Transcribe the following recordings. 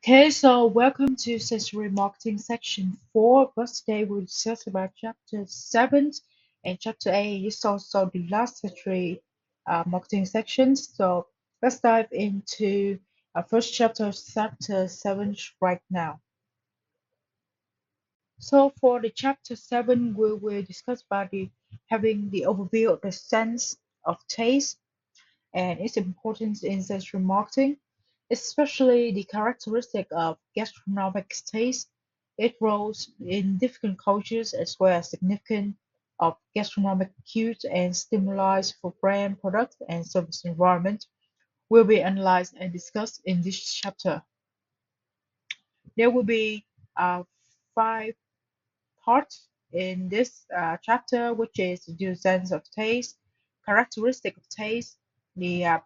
Okay, so welcome to Sensory Marketing Section 4. But today we'll discuss about Chapter 7 and Chapter 8 is also the last sensory marketing sections. So let's dive into first chapter, Chapter 7 right now. So for the Chapter 7, we will discuss about having the overview of the sense of taste and its importance in sensory marketing, especially the characteristic of gastronomic taste, its roles in different cultures, as well as significance of gastronomic cues and stimuli for brand, product, and service environment will be analyzed and discussed in this chapter. There will be five parts in this chapter, which is the sense of taste, characteristic of taste, the uh,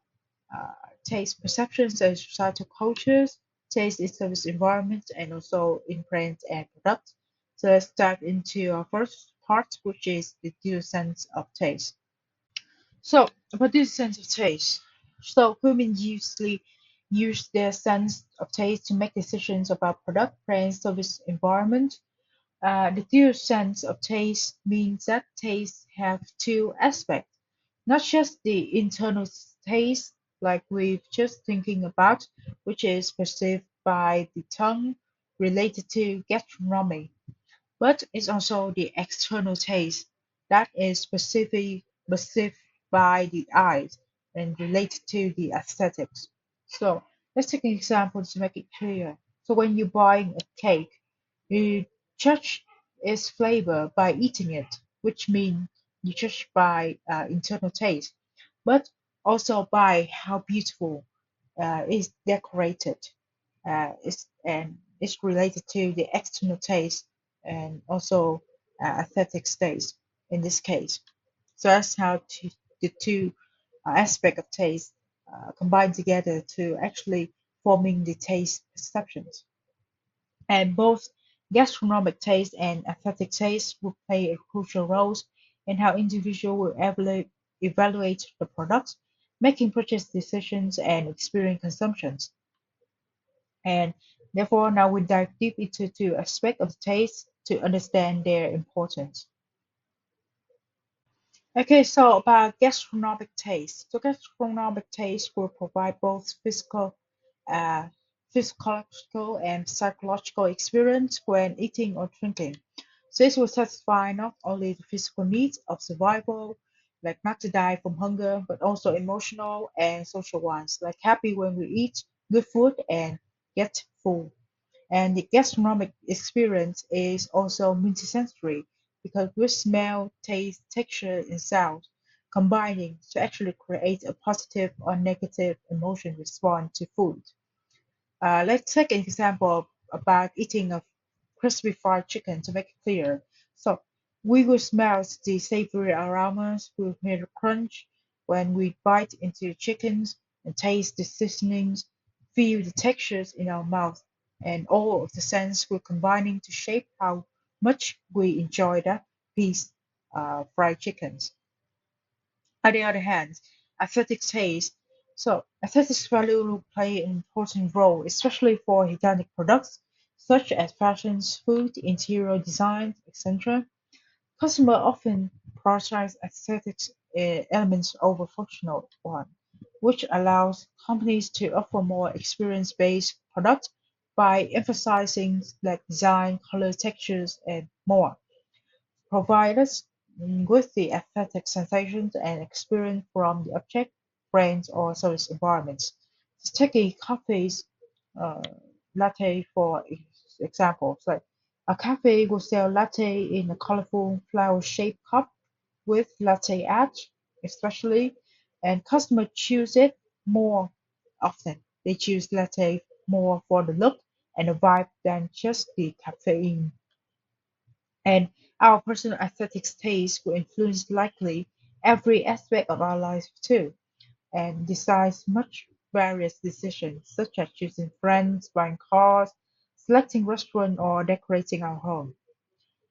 taste perceptions and societal cultures, taste in service environments, and also in brands and products. So let's dive into our first part, which is the dual sense of taste. So, about this sense of taste. So, humans usually use their sense of taste to make decisions about product, brand, service, environment. The dual sense of taste means that tastes have two aspects, not just the internal taste, like we've just thinking about, which is perceived by the tongue related to gastronomy, but it's also the external taste that is perceived by the eyes and related to the aesthetics. So let's take an example to make it clear. So when you're buying a cake, you judge its flavor by eating it, which means you judge by internal taste, but also by how beautiful it's decorated. It's related to the external taste and also aesthetic taste in this case. So that's how the two aspect of taste combine together to actually forming the taste perceptions. And both gastronomic taste and aesthetic taste will play a crucial roles in how individuals will evaluate the products, making purchase decisions and experience consumptions. And therefore, now we dive deep into two aspects of taste to understand their importance. Okay, so about gastronomic taste. So gastronomic taste will provide both uh, physiological and psychological experience when eating or drinking. So this will satisfy not only the physical needs of survival, like not to die from hunger, but also emotional and social ones, like happy when we eat good food and get full. And the gastronomic experience is also multisensory because we smell, taste, texture, and sound combining to actually create a positive or negative emotion response to food. Let's take an example about eating a crispy fried chicken to make it clear. So we will smell the savory aromas, we will hear the crunch when we bite into the chickens and taste the seasonings, feel the textures in our mouth, and all of the sense will combining to shape how much we enjoy that piece fried chickens. On the other hand, aesthetic taste. So aesthetics value will play an important role, especially for hygienic products such as fashions, food, interior design, etc. Customers often prioritize aesthetics elements over functional one, which allows companies to offer more experience-based products by emphasizing like design, color, textures, and more. Provide us with the aesthetic sensations and experience from the object, brands, or service environments. Let's take a coffee's uh, latte for example. So a cafe will sell latte in a colorful flower-shaped cup with latte art, especially, and customers choose it more often. They choose latte more for the look and the vibe than just the caffeine. And our personal aesthetics taste will influence likely every aspect of our life too, and decides much various decisions such as choosing friends, buying cars, selecting restaurant or decorating our home.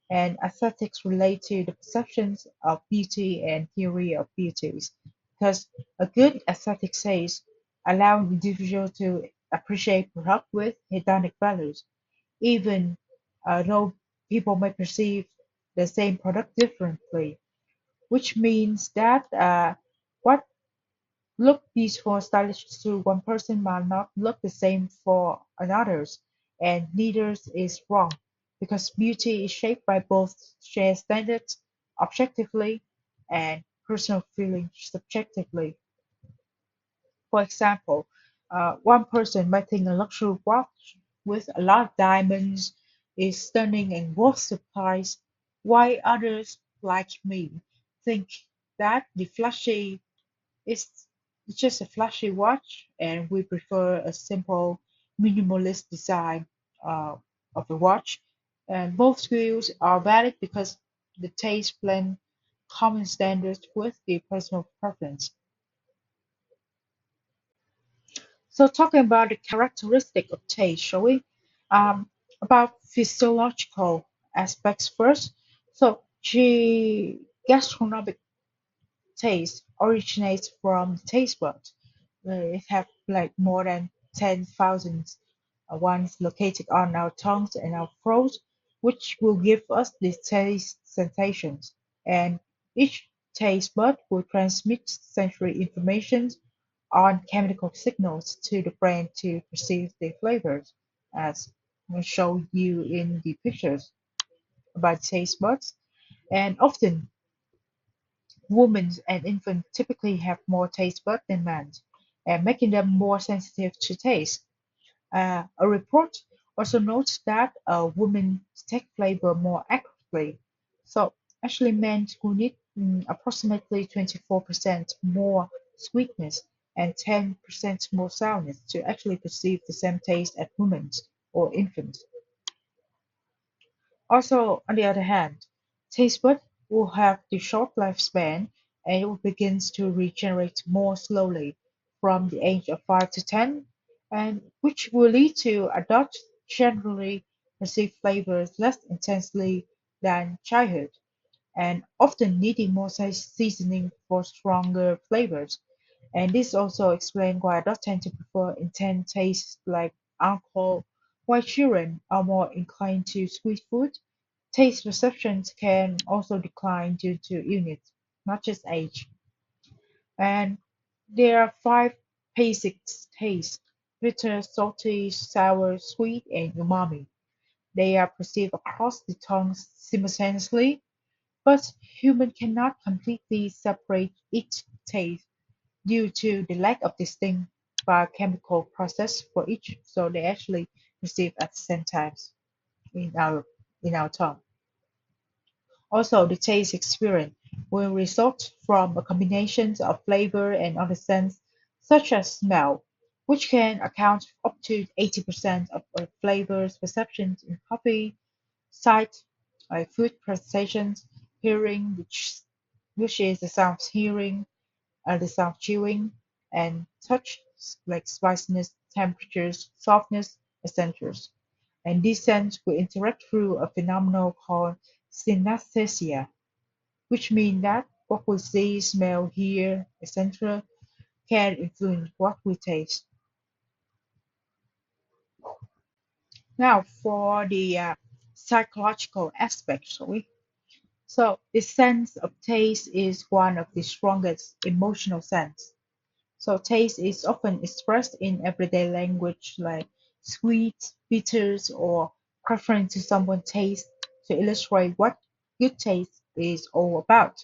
And aesthetics relate to the perceptions of beauty and theory of beauties because a good aesthetic taste allows individual to appreciate product with hedonic values, even though people may perceive the same product differently, which means that what look beautiful or stylish to one person might not look the same for another's, and neither is wrong, because beauty is shaped by both shared standards objectively and personal feelings subjectively. For example, one person might think a luxury watch with a lot of diamonds is stunning and worth the price, while others, like me, think that the flashy it's just a flashy watch, and we prefer a simple, minimalist design uh, of the watch. And both views are valid because the taste blend common standards with the personal preference. So, talking about the characteristic of taste, shall we? About physiological aspects first. So, gastronomic taste originates from the taste buds. It have like more than 10,000 ones located on our tongues and our throats, which will give us the taste sensations. And each taste bud will transmit sensory information on chemical signals to the brain to perceive the flavors, as I show you in the pictures about taste buds. And often women and infants typically have more taste buds than men, and making them more sensitive to taste. A report also notes that women detect flavor more accurately. So actually, men who need approximately 24% more sweetness and 10% more sourness to actually perceive the same taste as women or infants. Also, on the other hand, taste bud will have the short lifespan, and it will begins to regenerate more slowly from the age of 5 to 10, and which will lead to adults generally perceive flavors less intensely than childhood, and often needing more seasoning for stronger flavors. And this also explains why adults tend to prefer intense tastes like alcohol, while children are more inclined to sweet food. Taste perceptions can also decline due to illness, not just age. And there are five basic tastes: bitter, salty, sour, sweet, and umami. They are perceived across the tongue simultaneously, but human cannot completely separate each taste due to the lack of distinct biochemical process for each, so they actually perceive at the same times in our tongue. Also, the taste experience will result from a combination of flavor and other sense, such as smell, which can account for up to 80% of our flavors perceptions in coffee, sight, food presentations, hearing, which is the sound of hearing, the sound of chewing, and touch, like spiciness, temperatures, softness, etc. And these scents will interact through a phenomenon called synesthesia, which means that what we see, smell, hear, etc., can influence what we taste. Now, for the psychological aspect, shall we? So, the sense of taste is one of the strongest emotional sense. So, taste is often expressed in everyday language like sweet, bitters, or preference to someone's taste to illustrate what good taste is all about.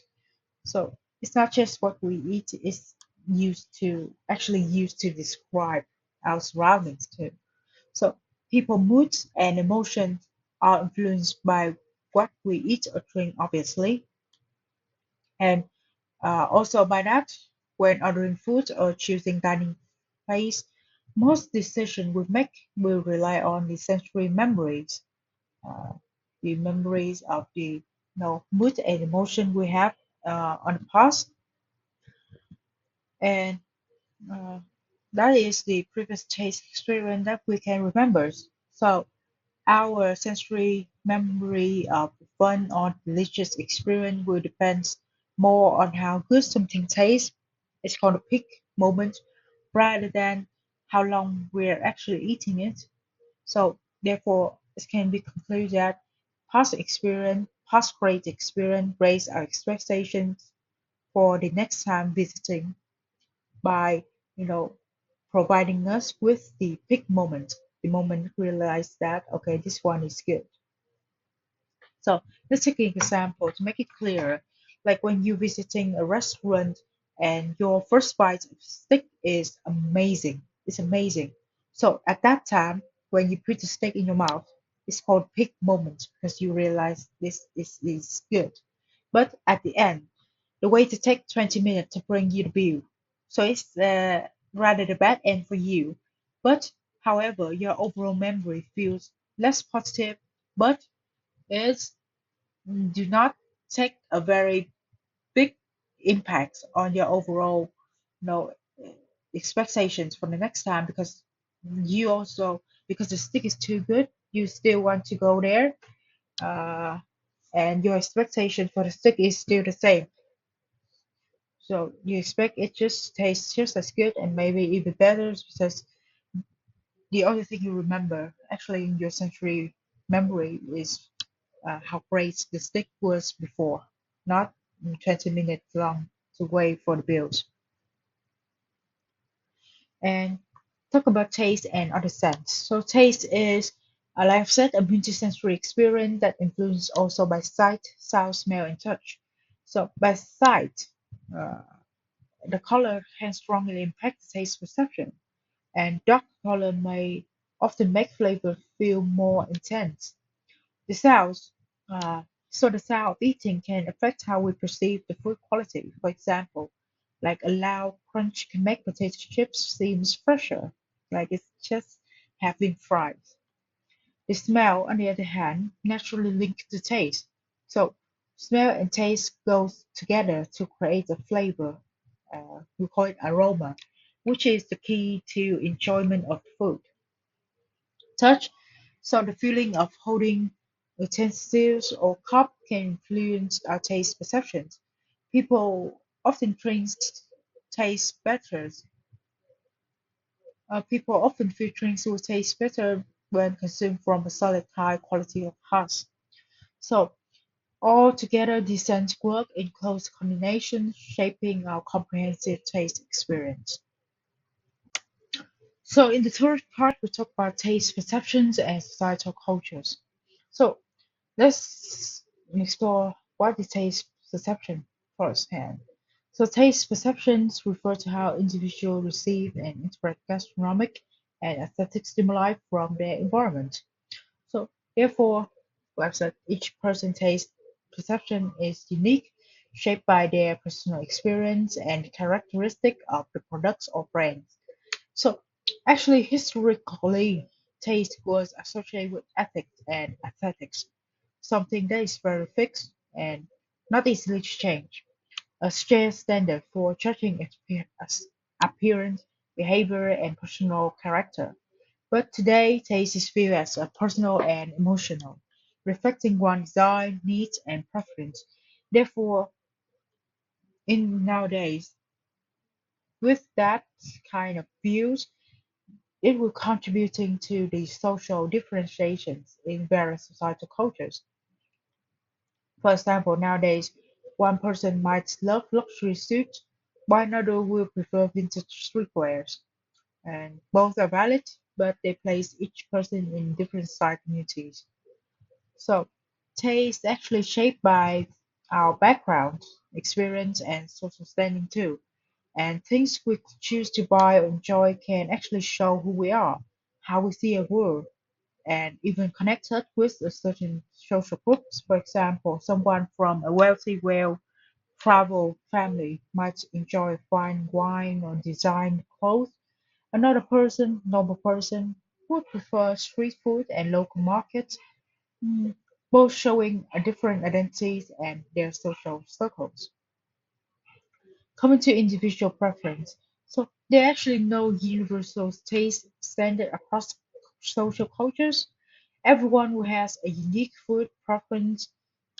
So it's not just what we eat, it's used to describe our surroundings too. So people moods and emotions are influenced by what we eat or drink, obviously, and also by that, when ordering food or choosing dining place, most decisions we make will rely on the sensory memories, uh, the memories of the mood and emotion we have on the past, and uh, that is the previous taste experience that we can remember. So our sensory memory of fun or delicious experience will depend more on how good something tastes. It's called a peak moment rather than how long we're actually eating it. So therefore, it can be concluded that past great experience raise our expectations for the next time visiting by, you know, providing us with the peak moment, the moment we realize that, okay, this one is good. So let's take an example to make it clear. Like when you're visiting a restaurant and your first bite of steak is amazing. It's amazing. So at that time, when you put the steak in your mouth, it's called peak moment because you realize this is good. But at the end, the waiter take 20 minutes to bring you the bill. So it's rather the bad end for you. But however, your overall memory feels less positive, but it's do not take a very big impact on your overall, you know, expectations for the next time because you also because the stick is too good, you still want to go there, uh, and your expectation for the stick is still the same. So you expect it just tastes just as good and maybe even better because the only thing you remember actually in your sensory memory is how great the steak was before, not 20 minutes long to wait for the bills. And talk about taste and other sense. So taste is, like I've said, a multisensory experience that influenced also by sight, sound, smell, and touch. So by sight, uh, the color can strongly impact the taste perception, and dark color may often make flavor feel more intense. The sounds, the sound of eating can affect how we perceive the food quality. For example, like a loud crunch can make potato chips seems fresher, like it's just have been fried. The smell, on the other hand, naturally link to taste. So smell and taste goes together to create a flavor. We call it aroma, which is the key to enjoyment of food. Touch, so the feeling of holding utensils or cup can influence our taste perceptions. People often taste better. People often feel drinks will taste better when consumed from a solid high quality of husk. So altogether, these scents work in close combination, shaping our comprehensive taste experience. So in the third part, we talk about taste perceptions and societal cultures. So let's explore what is taste perception firsthand. So taste perceptions refer to how individuals receive and interpret gastronomic and aesthetic stimuli from their environment. So therefore, like I said, each person's taste perception is unique, shaped by their personal experience and characteristic of the products or brands. So actually, historically, taste was associated with ethics and aesthetics, something that is very fixed and not easily changed, a shared standard for judging appearance, behavior, and personal character. But today, taste is viewed as a personal and emotional, reflecting one's desire, needs, and preference. Therefore, in nowadays, with that kind of views, it will contributing to the social differentiations in various societal cultures. For example, nowadays, one person might love luxury suits, while another will prefer vintage streetwears. And both are valid, but they place each person in different side communities. So, taste actually shaped by our background, experience, and social standing too. And things we choose to buy or enjoy can actually show who we are, how we see a world, and even connected with a certain social groups. For example, someone from a wealthy, well-traveled family might enjoy fine wine or design clothes. Another person, normal person, would prefer street food and local markets, mm, both showing a different identities and their social circles. Coming to individual preference, so there are actually no universal taste standard across social cultures. Everyone who has a unique food preference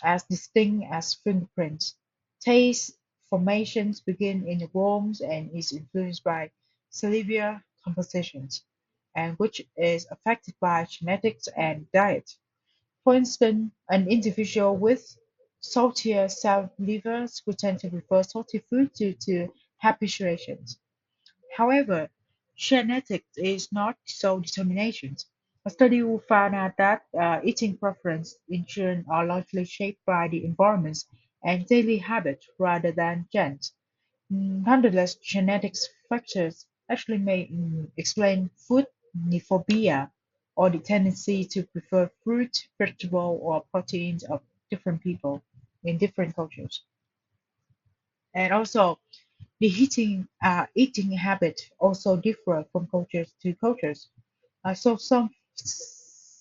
as distinct as fingerprints. Taste formations begin in the wombs and is influenced by salivia, compositions, and which is affected by genetics and diet. For instance, an individual with saltier livers would tend to prefer salty food due to habituations. However, genetics is not sole determination. A study found out that eating preferences in children are largely shaped by the environments and daily habits rather than genes. Nonetheless, genetics factors actually may explain food nephobia or the tendency to prefer fruit, vegetable, or proteins of different people in different cultures. And also, the eating habit also differ from cultures to cultures. So some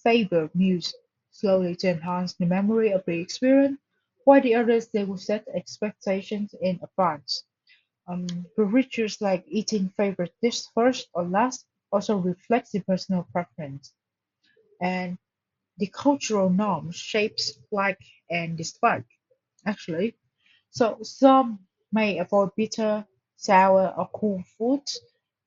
favor meals slowly to enhance the memory of the experience, while the others they will set expectations in advance. The rituals like eating favorite dish first or last also reflects the personal preference, and the cultural norm shapes like and dislike. Actually, so some may avoid bitter, sour, or cool foods,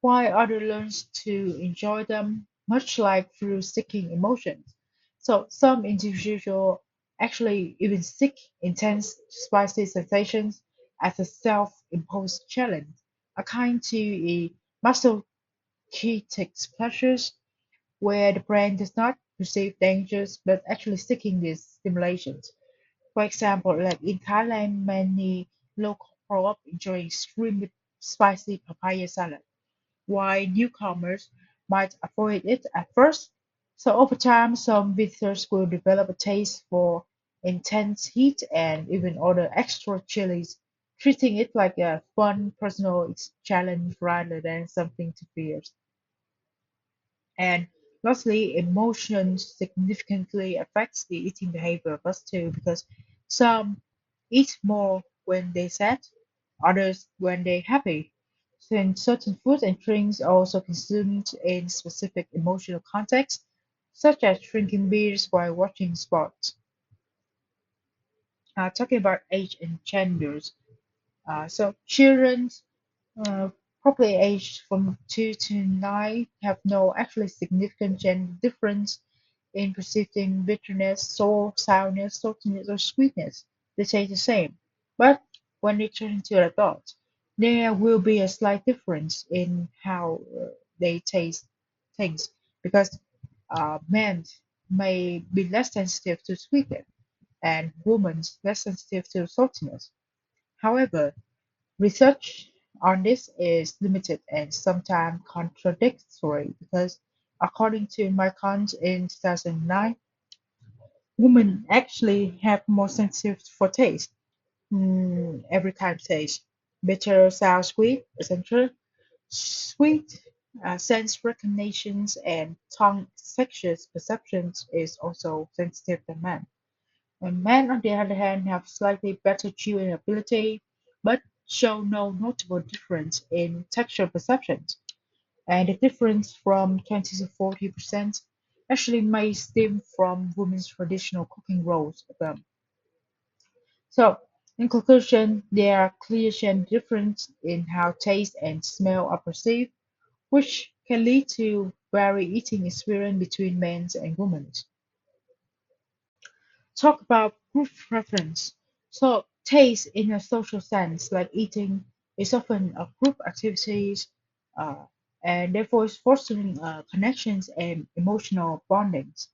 while others learn to enjoy them, much like through seeking emotions. So some individuals actually even seek intense spicy sensations as a self-imposed challenge, akin to a masochistic pleasures where the brain does not perceive dangers but actually seeking these stimulations. For example, like in Thailand, many locals grow up enjoying extremely spicy papaya salad, while newcomers might avoid it at first. So over time, some visitors will develop a taste for intense heat and even order extra chilies, treating it like a fun personal challenge rather than something to fear. And lastly, emotion significantly affects the eating behavior of us too, because some eat more when they sad, others when they're happy. Since certain foods and drinks are also consumed in specific emotional contexts, such as drinking beers while watching sports. Talking about age and genders, so children uh, probably aged from 2 to 9 have no actually significant gender difference in perceiving bitterness, sourness, saltiness, or sweetness. They taste the same. But when they turn into adults, there will be a slight difference in how they taste things because men may be less sensitive to sweetness and women less sensitive to saltiness. However, research on this is limited and sometimes contradictory because, according to Mycons in 2009, women actually have more sensitive for taste, every kind of taste, bitter, sour, sweet, etc. Sweet sense recognitions and tongue texture perceptions is also sensitive than men. And men, on the other hand, have slightly better chewing ability, but show no notable difference in texture perceptions. And the difference from 20 to 40% actually may stem from women's traditional cooking roles. So, in conclusion, there are clear gender differences in how taste and smell are perceived, which can lead to varied eating experience between men and women. Talk about group preference. So taste in a social sense, like eating, is often a group activities, uh, and therefore is fostering connections and emotional bondings.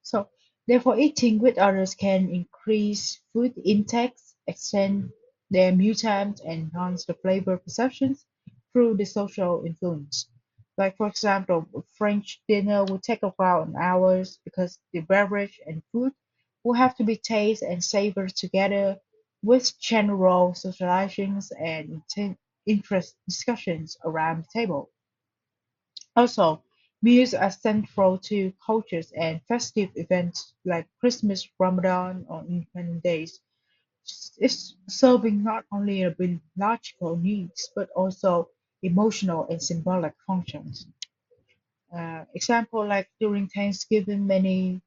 So therefore, eating with others can increase food intakes, extend their meal times, and enhance the flavor perceptions through the social influence. Like for example, a French dinner will take around hours because the beverage and food will have to be tasted and savored together with general socializations and interest discussions around the table. Also, meals are central to cultures and festive events like Christmas, Ramadan, or Independence Days. It's serving not only a biological needs but also emotional and symbolic functions. Example like during Thanksgiving, many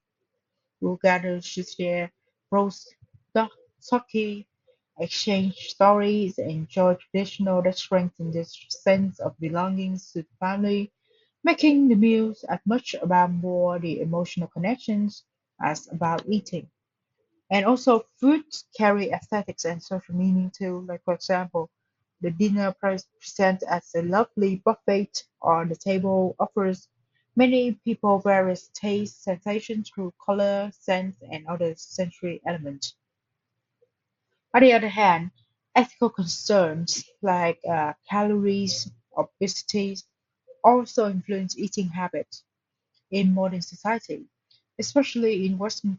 will gather to share roast turkey, exchange stories, and enjoy traditional that strengthen this sense of belonging to the family. making the meals as much about more the emotional connections as about eating. And also, foods carry aesthetics and social meaning too. Like, for example, the dinner presents as a lovely buffet on the table offers many people various taste sensations through color, scent, and other sensory elements. On the other hand, ethical concerns like calories, obesity also influence eating habits in modern society, especially in Western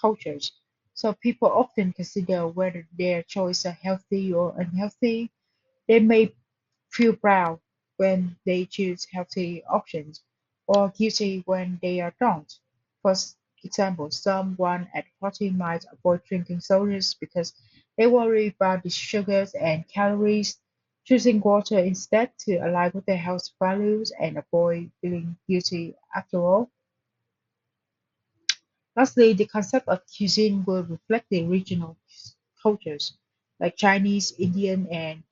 cultures. So people often consider whether their choices are healthy or unhealthy. They may feel proud when they choose healthy options or guilty when they are don't. For example, someone at 40 might avoid drinking sodas because they worry about the sugars and calories, choosing water instead to align with their health values and avoid feeling guilty after all. Lastly, the concept of cuisine will reflect the regional cultures, like Chinese, Indian, and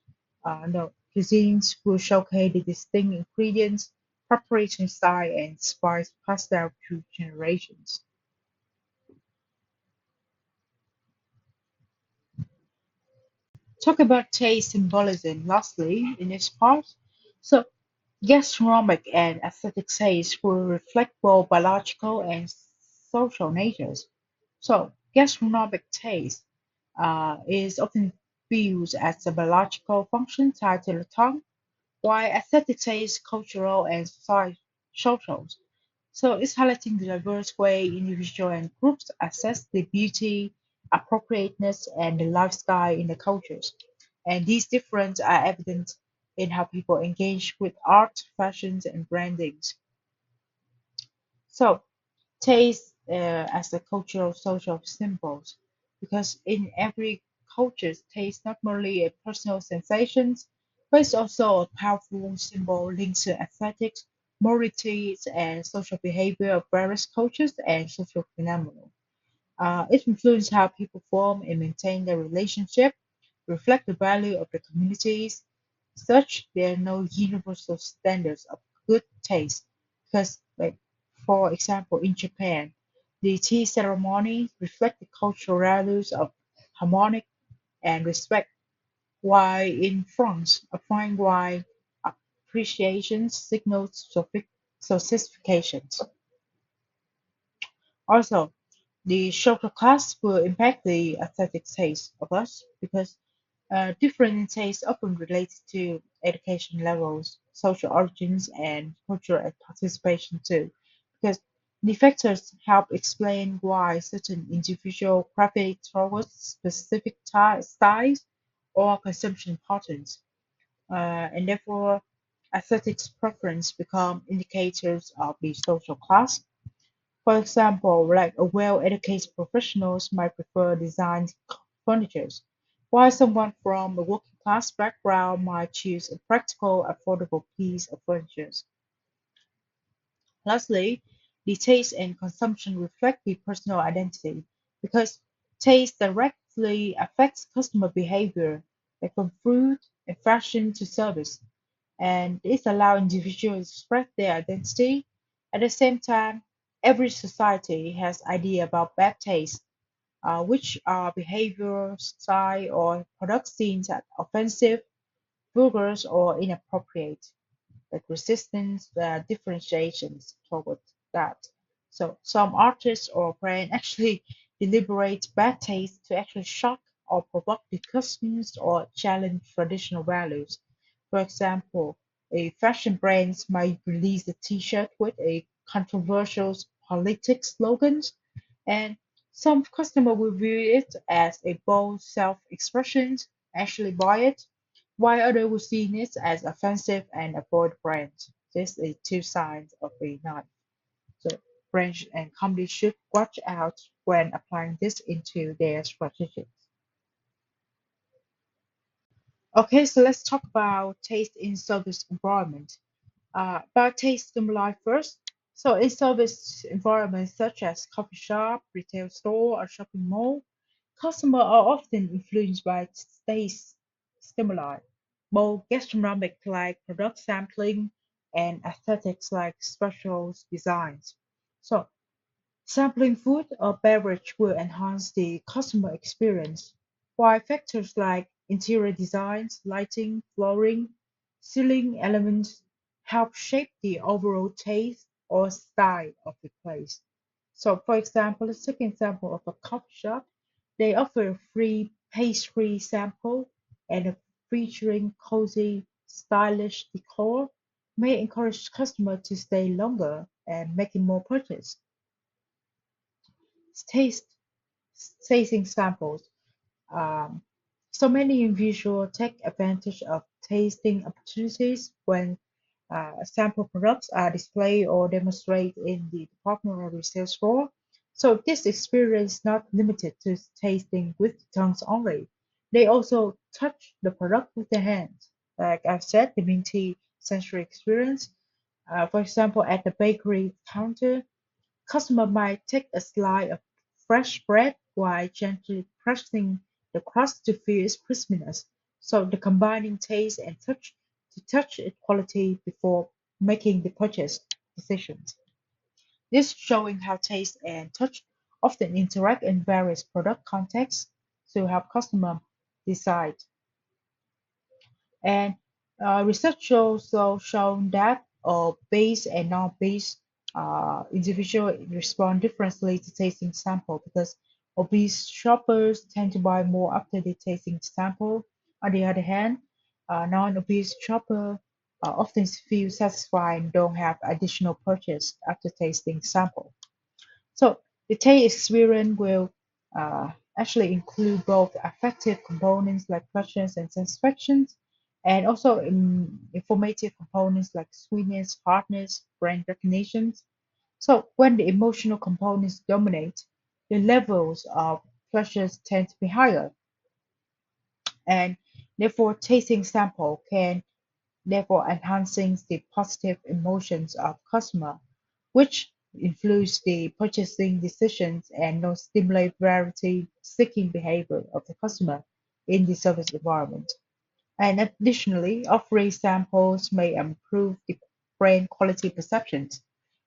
no, cuisines will showcase the distinct ingredients, preparation style, and spice passed down through generations. Talk about taste symbolism. Lastly, in this part, so gastronomic and aesthetic taste will reflect both biological and social natures. So, gastronomic taste is often viewed as a biological function tied to the tongue, while aesthetic taste is cultural and social. So, it's highlighting the diverse way individuals and groups assess the beauty, appropriateness, and the lifestyle in the cultures. And these differences are evident in how people engage with art, fashions, and brandings. So, taste as a cultural social symbols, because in every culture, taste not merely a personal sensations, but it's also a powerful symbol linked to aesthetics, moralities, and social behavior of various cultures and social phenomena. It influences how people form and maintain their relationship, reflect the value of the communities. Such there are no universal standards of good taste. Because, like for example, in Japan, the tea ceremony reflect the cultural values of harmonic and respect, while in France, a fine wine appreciation signals sophistication. Also, the social class will impact the aesthetic taste of us because different tastes often relate to education levels, social origins, and cultural participation too. Because the factors help explain why certain individual gravitate towards specific styles or consumption patterns, and therefore aesthetics preference become indicators of the social class. For example, like a well-educated professionals might prefer designed furniture, while someone from a working class background might choose a practical, affordable piece of furniture. Lastly, the taste and consumption reflect the personal identity because taste directly affects customer behavior, like from food and fashion to service, and this allows individuals to express their identity. At the same time, every society has idea about bad taste, which are behavior, style, or product seen as offensive, vulgar, or inappropriate, like resistance, differentiations toward that. So some artists or brand actually deliberate bad taste to actually shock or provoke the customs or challenge traditional values. For example, a fashion brands might release a T-shirt with a controversial politics slogans, and some customer will view it as a bold self-expression, actually buy it, while others will see it as offensive and avoid brands. This is two sides of a knife. So brands and companies should watch out when applying this into their strategies. Okay, so let's talk about taste in service environment. About taste stimuli first. So in service environments such as coffee shop, retail store, or shopping mall, customers are often influenced by taste stimuli, both gastronomic like product sampling and aesthetics like special designs. So sampling food or beverage will enhance the customer experience, while factors like interior designs, lighting, flooring, ceiling elements help shape the overall taste or style of the place. So, for example, let's take an example of a coffee shop. They offer a free pastry sample and a featuring cozy, stylish decor may encourage customers to stay longer and making more purchase. Taste tasting samples. Um, so many individuals take advantage of tasting opportunities when sample products are displayed or demonstrated in the department or retail store. So this experience is not limited to tasting with the tongues only. They also touch the product with their hands. Like I've said, the minty sensory experience. For example, at the bakery counter, customer might take a slice of fresh bread while gently pressing the crust to feel its crispiness. So the combining taste and touch to touch its quality before making the purchase decisions. This showing how taste and touch often interact in various product contexts to help customer decide. And research also shown that base and non-base individuals respond differently to tasting sample because obese shoppers tend to buy more after they tasting sample. On the other hand, non-obese shopper often feel satisfied and don't have additional purchase after tasting sample. So the taste experience will uh, actually include both affective components like pleasures and satisfactions, and also informative components like sweetness, hardness, brand recognitions. So when the emotional components dominate, the levels of pleasures tend to be higher, and therefore tasting sample can therefore enhancing the positive emotions of customer, which influence the purchasing decisions and no stimulate variety seeking behavior of the customer in the service environment. And additionally, offering samples may improve the brand quality perceptions,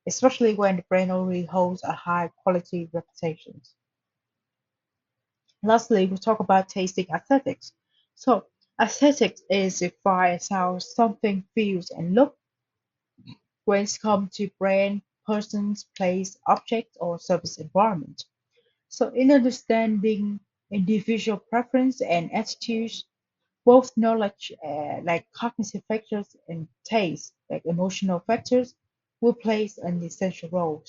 especially when the brand already holds a high quality reputation. Lastly, we talk about tasting aesthetics. So, aesthetics is defined as how something feels and looks when it comes to brand, persons, place, object, or service environment. So, in understanding individual preference and attitudes, both knowledge, like cognitive factors, and taste, like emotional factors, will play an essential role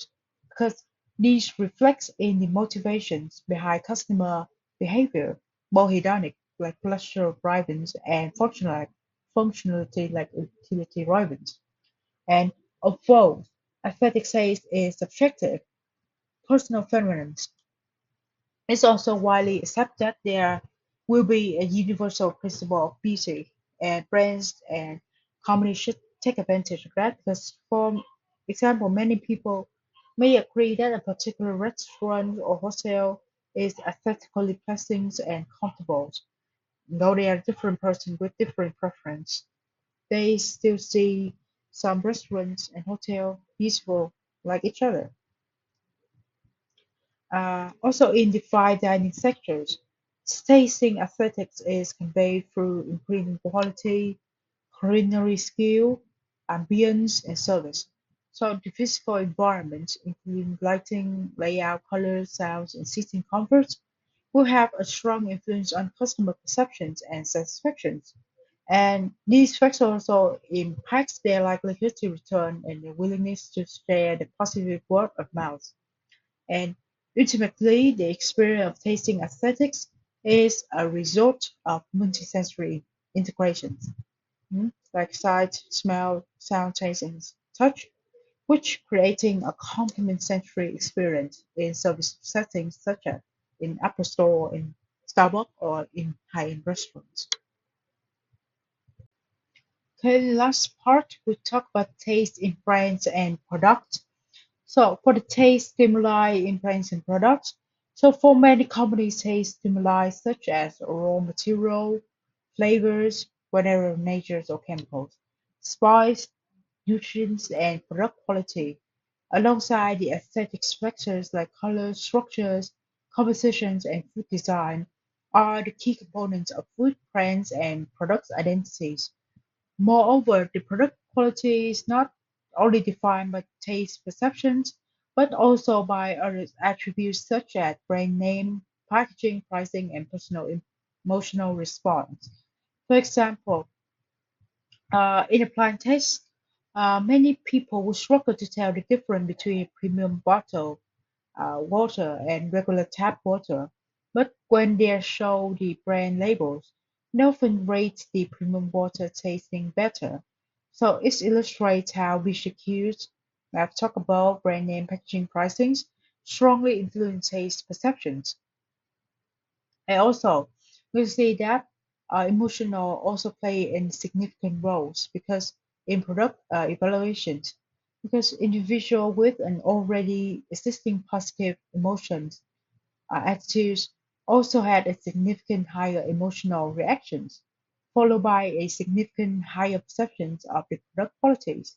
because these reflects in the motivations behind customer behavior, both hedonic, like pleasure driven, and functionality, like utility driven. And although aesthetic taste is subjective, personal phenomena, it's also widely accepted there will be a universal principle of beauty, and brands and companies should take advantage of that because, for example, many people may agree that a particular restaurant or hotel is aesthetically pleasant and comfortable. Though they are different persons with different preference, they still see some restaurants and hotels beautiful like each other. Also in the fine dining sectors, tasting aesthetics is conveyed through improving quality, culinary skill, ambience, and service. So the physical environment, including lighting, layout, colors, sounds, and seating comforts, will have a strong influence on customer perceptions and satisfactions. And these factors also impact their likelihood to return and their willingness to share the positive word of mouth. And ultimately, the experience of tasting aesthetics is a result of multisensory integrations, like sight, smell, sound, taste, and touch, which creating a complementary experience in service settings such as in Apple Store, in Starbucks, or in high-end restaurants. Okay, last part we talk about taste in brands and products. So for the taste stimuli in brands and products, so for many companies, taste stimuli such as raw material, flavors, whatever natures or chemicals, spice, nutrients, and product quality, alongside the aesthetic factors like color, structures, compositions, and food design, are the key components of food brands and product identities. Moreover, the product quality is not only defined by taste perceptions, but also by other attributes such as brand name, packaging, pricing, and personal emotional response. For example, in a blind test, many people will struggle to tell the difference between premium bottled water and regular tap water. But when they show the brand labels, they often rate the premium water tasting better. So it illustrates how visual cues, I've talked about brand name packaging pricings, strongly influence taste perceptions. And also, we see that emotional also play in significant roles because in product evaluations, because individual with an already existing positive emotions attitudes also had a significant higher emotional reactions, followed by a significant higher perceptions of the product qualities.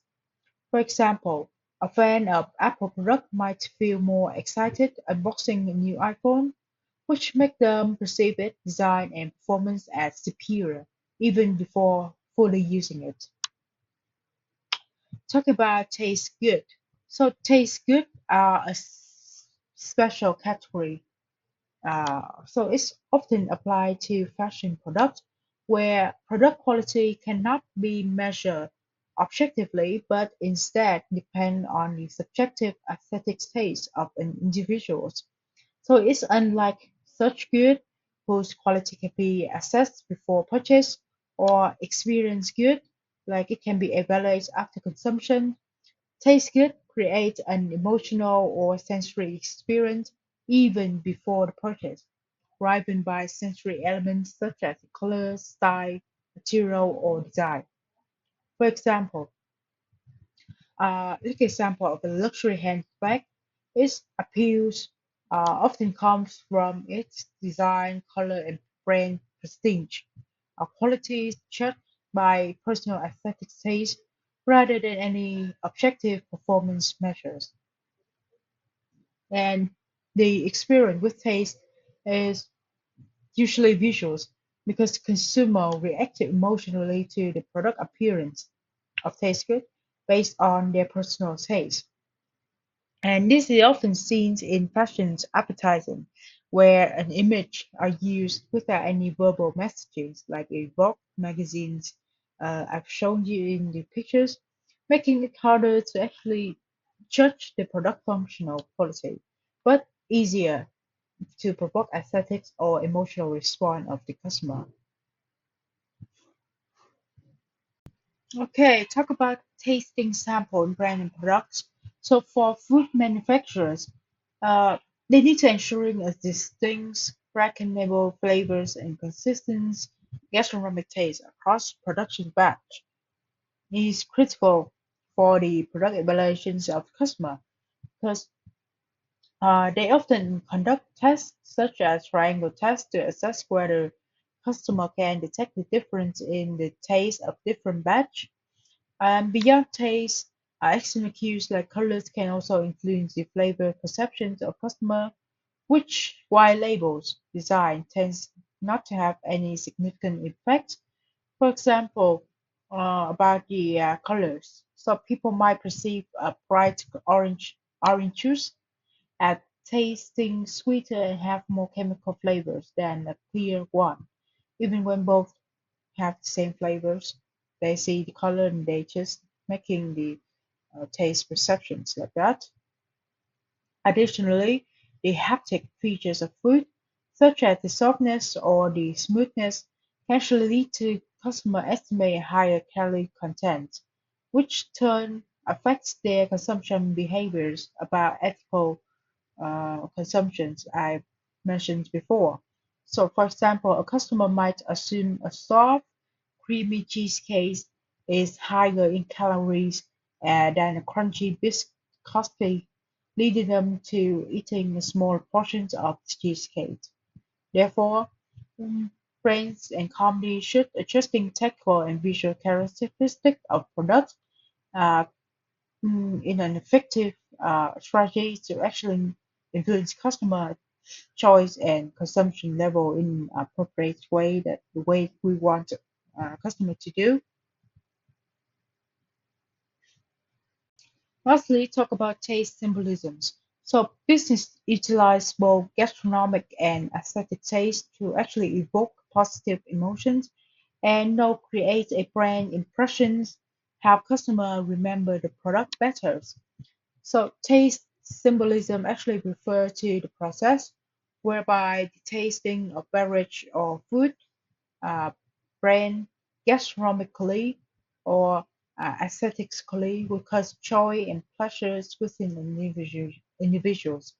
For example, a fan of Apple product might feel more excited unboxing a new iPhone, which make them perceive its design and performance as superior even before fully using it. Talk about taste good. So taste good are a special category. So it's often applied to fashion products where product quality cannot be measured objectively, but instead depend on the subjective aesthetic taste of an individual. So it's unlike such good whose quality can be assessed before purchase or experience good, like it can be evaluated after consumption. Taste good creates an emotional or sensory experience even before the purchase, driven by sensory elements such as color, style, material, or design. For example, look example of a luxury handbag. Its appeals often comes from its design, color, and brand prestige. Quality is judged by personal aesthetic taste rather than any objective performance measures. And the experience with taste is usually visuals because consumer react emotionally to the product appearance of taste good based on their personal taste. And this is often seen in fashion advertising, where an image are used without any verbal messages, like in Vogue magazines I've shown you in the pictures, making it harder to actually judge the product functional quality, but easier to provoke aesthetics or emotional response of the customer. Okay, talk about tasting sample in brand and products. So for food manufacturers, uh, they need to ensuring a distinct, recognible flavors and consistent gastronomic taste across production batch. It is critical for the product evaluations of customer because they often conduct tests such as triangle tests to assess whether customer can detect the difference in the taste of different batch. Beyond taste, external cues like colors can also influence the flavor perceptions of customer, which while labels design tends not to have any significant effect. For example, about the colors. So people might perceive a bright orange juice as tasting sweeter and have more chemical flavors than a clear one, even when both have the same flavors. They see the color and they just making the taste perceptions like that. Additionally, the haptic features of food, such as the softness or the smoothness, can actually lead to customer estimate higher calorie content, which turn affects their consumption behaviors about ethical consumptions I mentioned before. So, for example, a customer might assume a soft, creamy cheesecake is higher in calories than a crunchy biscuit, leading them to eating small portions of the cheesecake. Therefore, mm, brands and companies should adjusting technical and visual characteristics of products uh, in an effective strategy to actually influence customer choice and consumption level in appropriate way, that the way we want customer to do. Lastly, talk about taste symbolisms. So business utilize both gastronomic and aesthetic taste to actually evoke positive emotions and create a brand impressions, help customer remember the product better. So taste symbolism actually refer to the process whereby the tasting of beverage or food uh, brand gastronomically or aesthetically will cause joy and pleasures within individuals,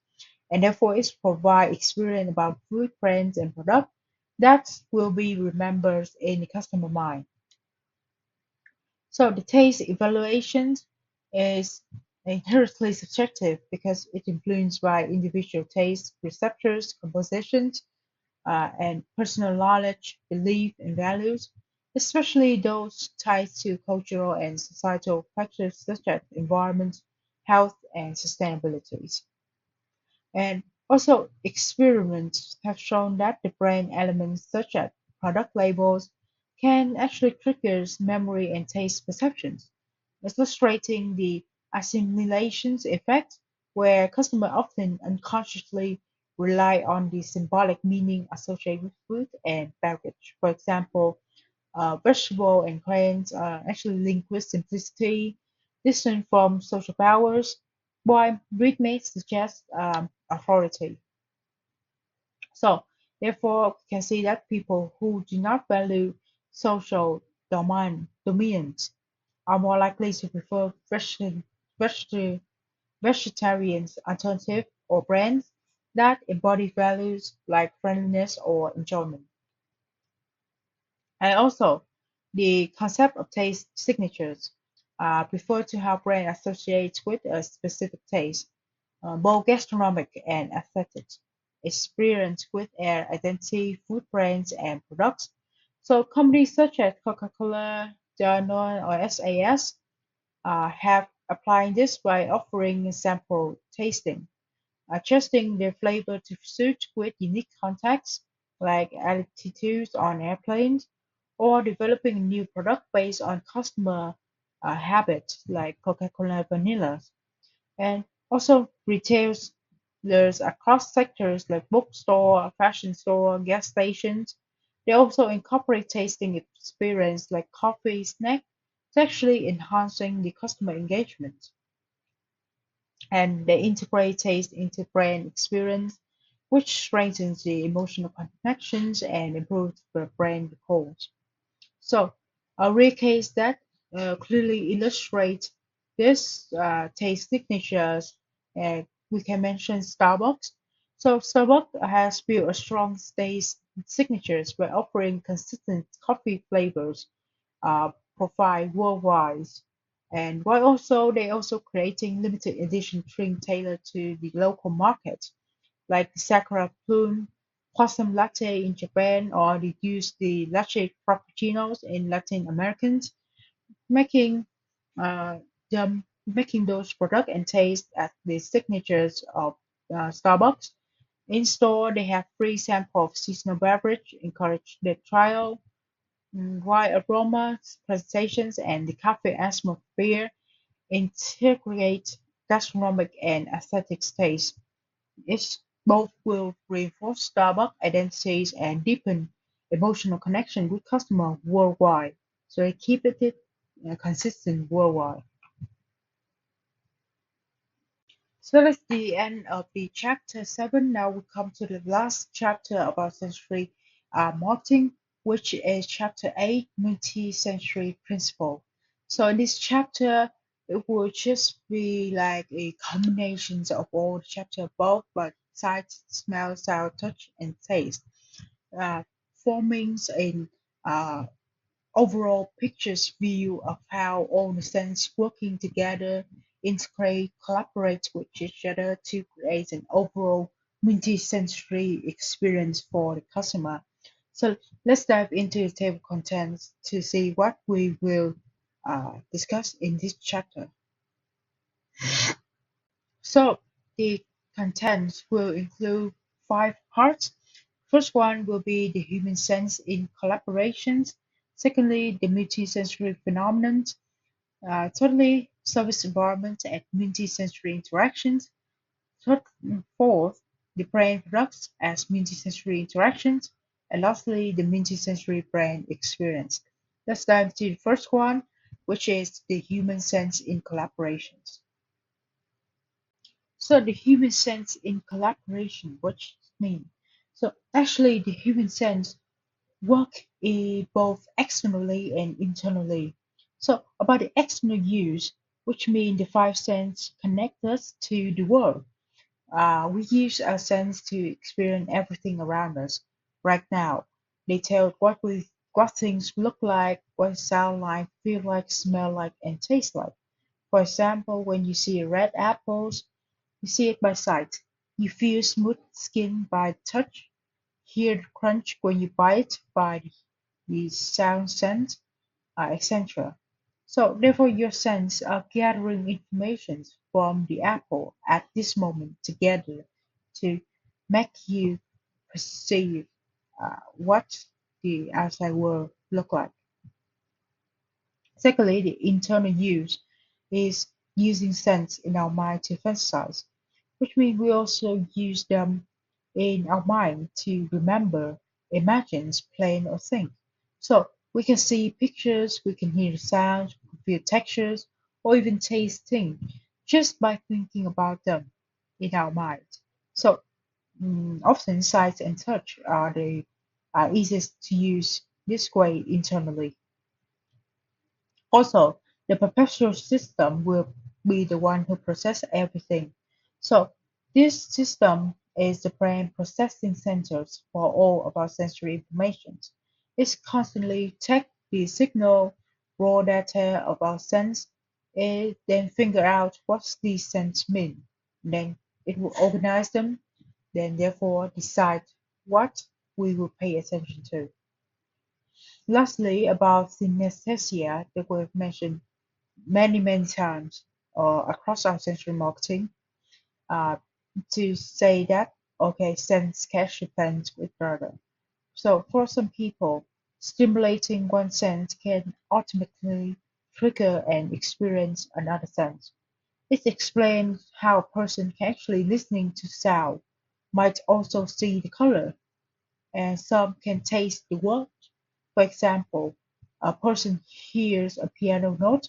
and therefore it provide experience about food brands and product that will be remembered in the customer mind. So the taste evaluation is inherently subjective because it influenced by individual taste, receptors, compositions, and personal knowledge, belief, and values, especially those tied to cultural and societal factors such as environment, health, and sustainability. And also, experiments have shown that the brain elements such as product labels can actually trigger memory and taste perceptions, illustrating the assimilation effect, where customers often unconsciously rely on the symbolic meaning associated with food and beverage. For example, vegetable and grains are actually linked with simplicity, distant from social powers, while bread may suggest authority. So, therefore, we can see that people who do not value social dominance are more likely to prefer vegeta- vegetarian alternatives or brands that embody values like friendliness or enjoyment. And also, the concept of taste signatures prefer to have brand associates with a specific taste, both gastronomic and aesthetic experience with their identity, food brands, and products. So companies such as Coca-Cola, Danone, or SAS have applying this by offering sample tasting, adjusting their flavor to suit with unique contexts like altitudes on airplanes, or developing a new product based on customer habits like Coca-Cola Vanilla. And also retailers across sectors like bookstore, fashion store, gas stations. They also incorporate tasting experience like coffee, snack, to actually enhancing the customer engagement. And they integrate taste into brand experience, which strengthens the emotional connections and improves the brand recall. So a rare case that clearly illustrates this taste signatures, we can mention Starbucks. So Starbucks has built a strong taste signatures by offering consistent coffee flavors profile worldwide. And while also they also creating limited edition drink tailored to the local market, like the Sakura Plum, Possum Latte in Japan, or they use the Latte Frappuccinos in Latin Americans, making them making those product and taste as the signatures of Starbucks. In store, they have free sample of seasonal beverage, encourage the trial, while aromas, presentations, and the cafe atmosphere integrate gastronomic and aesthetic taste. It both will reinforce Starbucks identities and deepen emotional connection with customers worldwide. So they keep it consistent worldwide. So that's the end of the chapter 7. Now we come to the last chapter about sensory marketing, which is chapter 8, multi-sensory principle. So in this chapter, it will just be like a combination of all the chapter above, but sight, smell, sound, touch, and taste, uh, forming a uh, overall pictures view of how all the senses working together, integrate, collaborate with each other to create an overall multi-sensory experience for the customer. So let's dive into the table contents to see what we will discussed in this chapter. So the contents will include five parts. First one will be the human sense in collaborations. Secondly, the multisensory phenomenon. Thirdly, service environment and multisensory interactions. Fourth, the brain products as multisensory interactions. And lastly, the multisensory brain experience. Let's dive into the first one, which is the human sense in collaborations. So the human sense in collaboration, what does it mean? So actually the human sense work both externally and internally. So about the external use, which mean the five senses connect us to the world. We use our sense to experience everything around us right now. They tell what things look like, what sound like, feel like, smell like, and taste like. For example, when you see red apples, you see it by sight. You feel smooth skin by touch, hear the crunch when you bite by the sound scent, etc. So therefore your senses are gathering information from the apple at this moment together to make you perceive what the outside world look like. Secondly, the internal use is using sense in our mind to fantasize, which means we also use them in our mind to remember, imagine, plan, or think. So we can see pictures, we can hear sounds, feel textures, or even taste things just by thinking about them in our mind. So often sight and touch are the easiest to use this way internally. Also, the perpetual system will be the one who processes everything. So this system is the brain processing centers for all of our sensory information. It's constantly take the signal, raw data of our sense, it then figure out what these sense mean. Then it will organize them, then therefore decide what we will pay attention to. Lastly, about synesthesia that we've mentioned many times across our sensory marketing uh, to say that okay, sense cash depends with other. So for some people, stimulating one sense can automatically trigger and experience another sense. It explains how a person can actually listening to sound might also see the color, and some can taste the word. For example, a person hears a piano note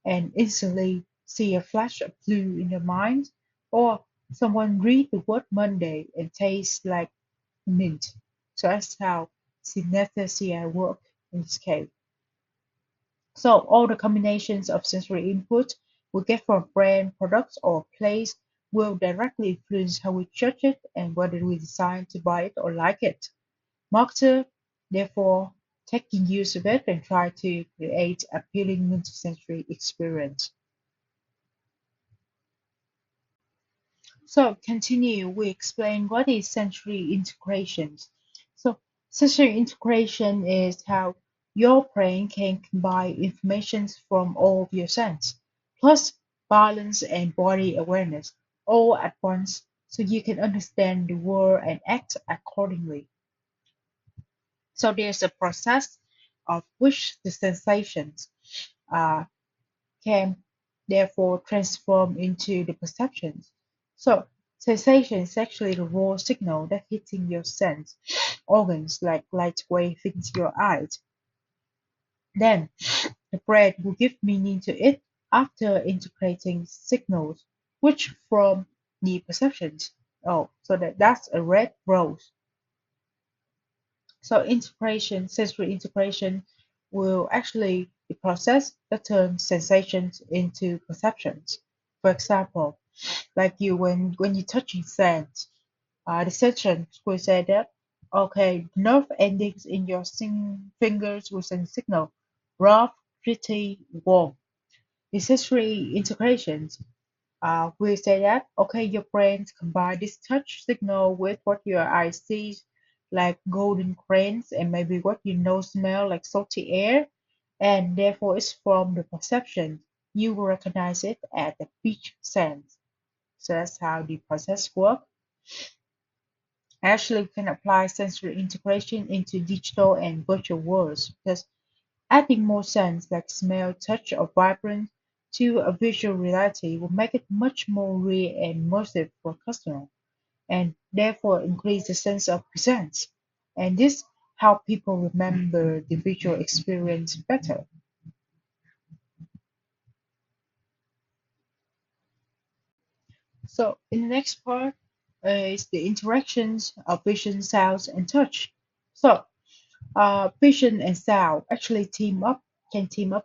and instantly see a flash of blue in their mind, or someone read the word Monday and tastes like mint. So that's how synesthesia work in this case. So all the combinations of sensory input we get from brand, products, or place will directly influence how we judge it and whether we decide to buy it or like it. Marketer, therefore, taking use of it and try to create appealing multisensory experience. So continue, we explain what is sensory integration. So sensory integration is how your brain can combine information from all of your senses, plus balance and body awareness all at once so you can understand the world and act accordingly. So there's a process of which the sensations uh, can therefore transform into the perceptions. So sensation is actually the raw signal that hitting your sense organs like light wave into your eyes. Then the brain will give meaning to it after integrating signals, which from the perceptions. Oh, so that's a red rose. So integration, sensory integration will actually be process that turns sensations into perceptions. For example, like you when you're touching sand, the sensation will say that okay, nerve endings in your fingers will send signal rough, pretty, warm. The sensory integrations we say that okay, your brain combine this touch signal with what your eye sees, like golden cranes, and maybe what you know smell like salty air. and therefore it's from the perception. You will recognize it at the beach sense. So that's how the process works. Actually, we can apply sensory integration into digital and virtual worlds because adding more sense like smell, touch, or vibrance to a visual reality will make it much more real and immersive for customers, and therefore increase the sense of presence. And this help people remember the visual experience better. So in the next part is the interactions of vision, sounds, and touch. So vision and sound actually team up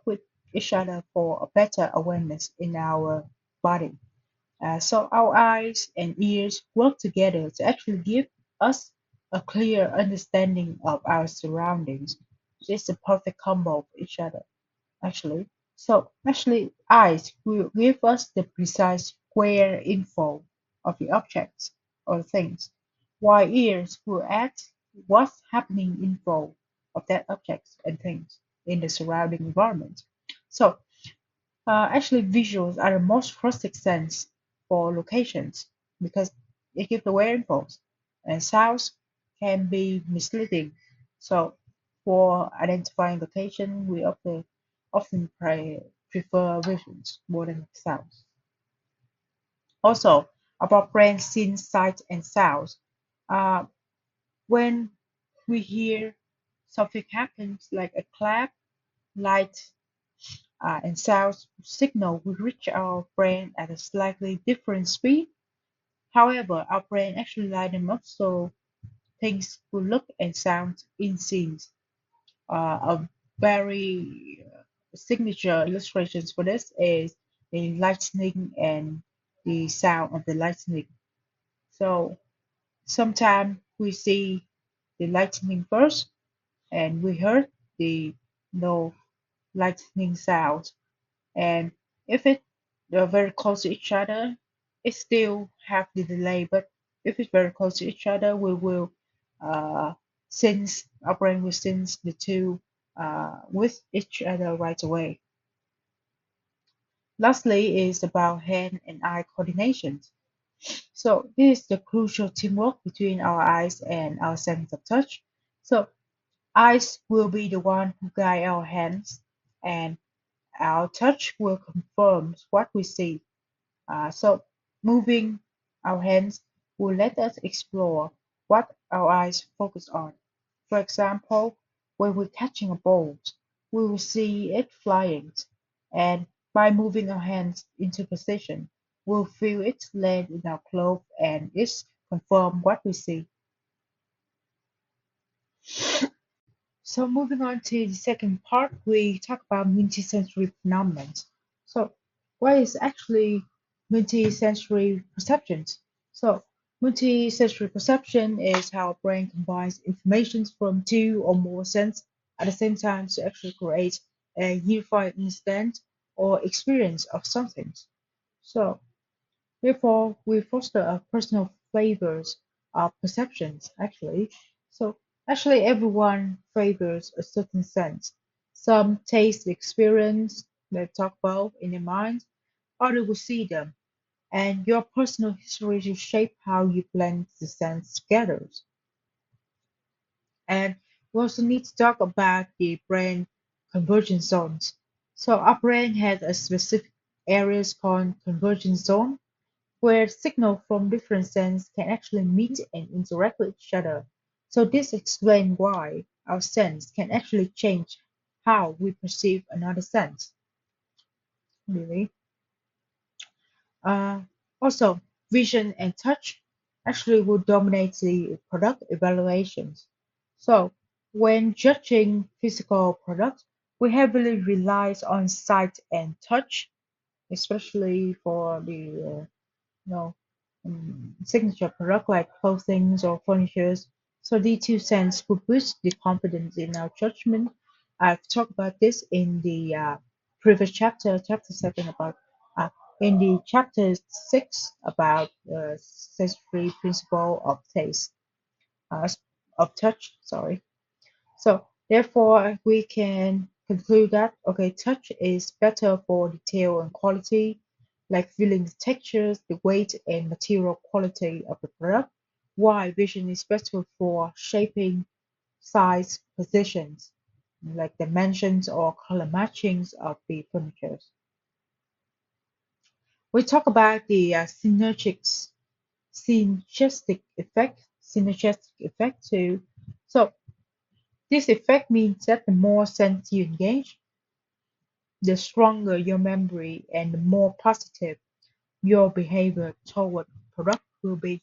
with each other for a better awareness in our body. So our eyes and ears work together to actually give us a clear understanding of our surroundings. It's a perfect combo of each other, actually. So actually, eyes will give us the precise square info of the objects or things, while ears will add what's happening info of that objects and things in the surrounding environment. So actually, visuals are the most trusted sense for locations because they give away info, and sounds can be misleading. So, for identifying location, we prefer visuals more than sounds. Also, about brain scene, sight, and sounds. Uh, when we hear something happens like a clap, light, and sound signal will reach our brain at a slightly different speed. However, our brain actually line them up so things will look and sound in scenes. A very signature illustrations for this is the lightning and the sound of the lightning. So sometimes we see the lightning first and we heard the no lightning sound. And if they're very close to each other, it still have the delay. But if it's very close to each other, we will sense our brain will sense the two with each other right away. Lastly, is about hand and eye coordination. So this is the crucial teamwork between our eyes and our sense of touch. So eyes will be the one who guide our hands, and our touch will confirm what we see. So moving our hands will let us explore what our eyes focus on. For example, when we're catching a ball, we will see it flying, and by moving our hands into position, we'll feel it land in our clothes and it's confirm what we see. So moving on to the second part, we talk about multisensory phenomena. So what is actually multisensory perceptions? So multisensory perception is how a brain combines information from two or more senses at the same time to actually create a unified instant or experience of something. So therefore, we foster a personal flavors of perceptions, actually. So, actually, everyone favors a certain sense. Some taste the experience they talk about in their mind, others will see them, and your personal history will shape how you blend the sense together. And we also need to talk about the brain convergence zones. So, our brain has a specific areas called convergence zone where signals from different senses can actually meet and interact with each other. So this explains why our sense can actually change how we perceive another sense. Really. Uh, Also, vision and touch actually will dominate the product evaluations. So when judging physical products, we heavily relies on sight and touch, especially for the know, signature product like clothing or furnitures. So these two cents will boost the confidence in our judgment. I've talked about this in the previous chapter, chapter 7 about uh, in the chapter 6 about sensory principle of taste, uh, of touch. Sorry. So therefore, we can conclude that okay, touch is better for detail and quality, like feeling the textures, the weight, and material quality of the product, while vision is better for shaping size, positions, like dimensions or color matchings of the furniture. We talk about the synergistic effect too. So this effect means that the more sense you engage, the stronger your memory and the more positive your behavior toward product will be.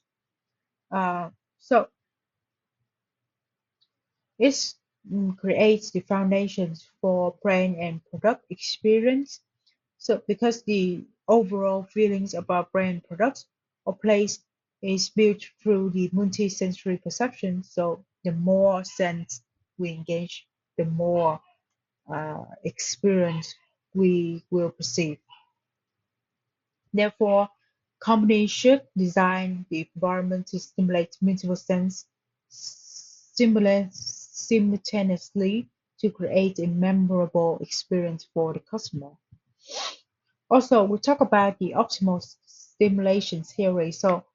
Uh, so it creates the foundations for brand and product experience. So because the overall feelings about brand products or place is built through the multi-sensory perception, so the more sense we engage, the more experience we will perceive. Therefore, companies should design the environment to stimulate multiple sense simultaneously to create a memorable experience for the customer. Also, we talk about the optimal stimulation theory. So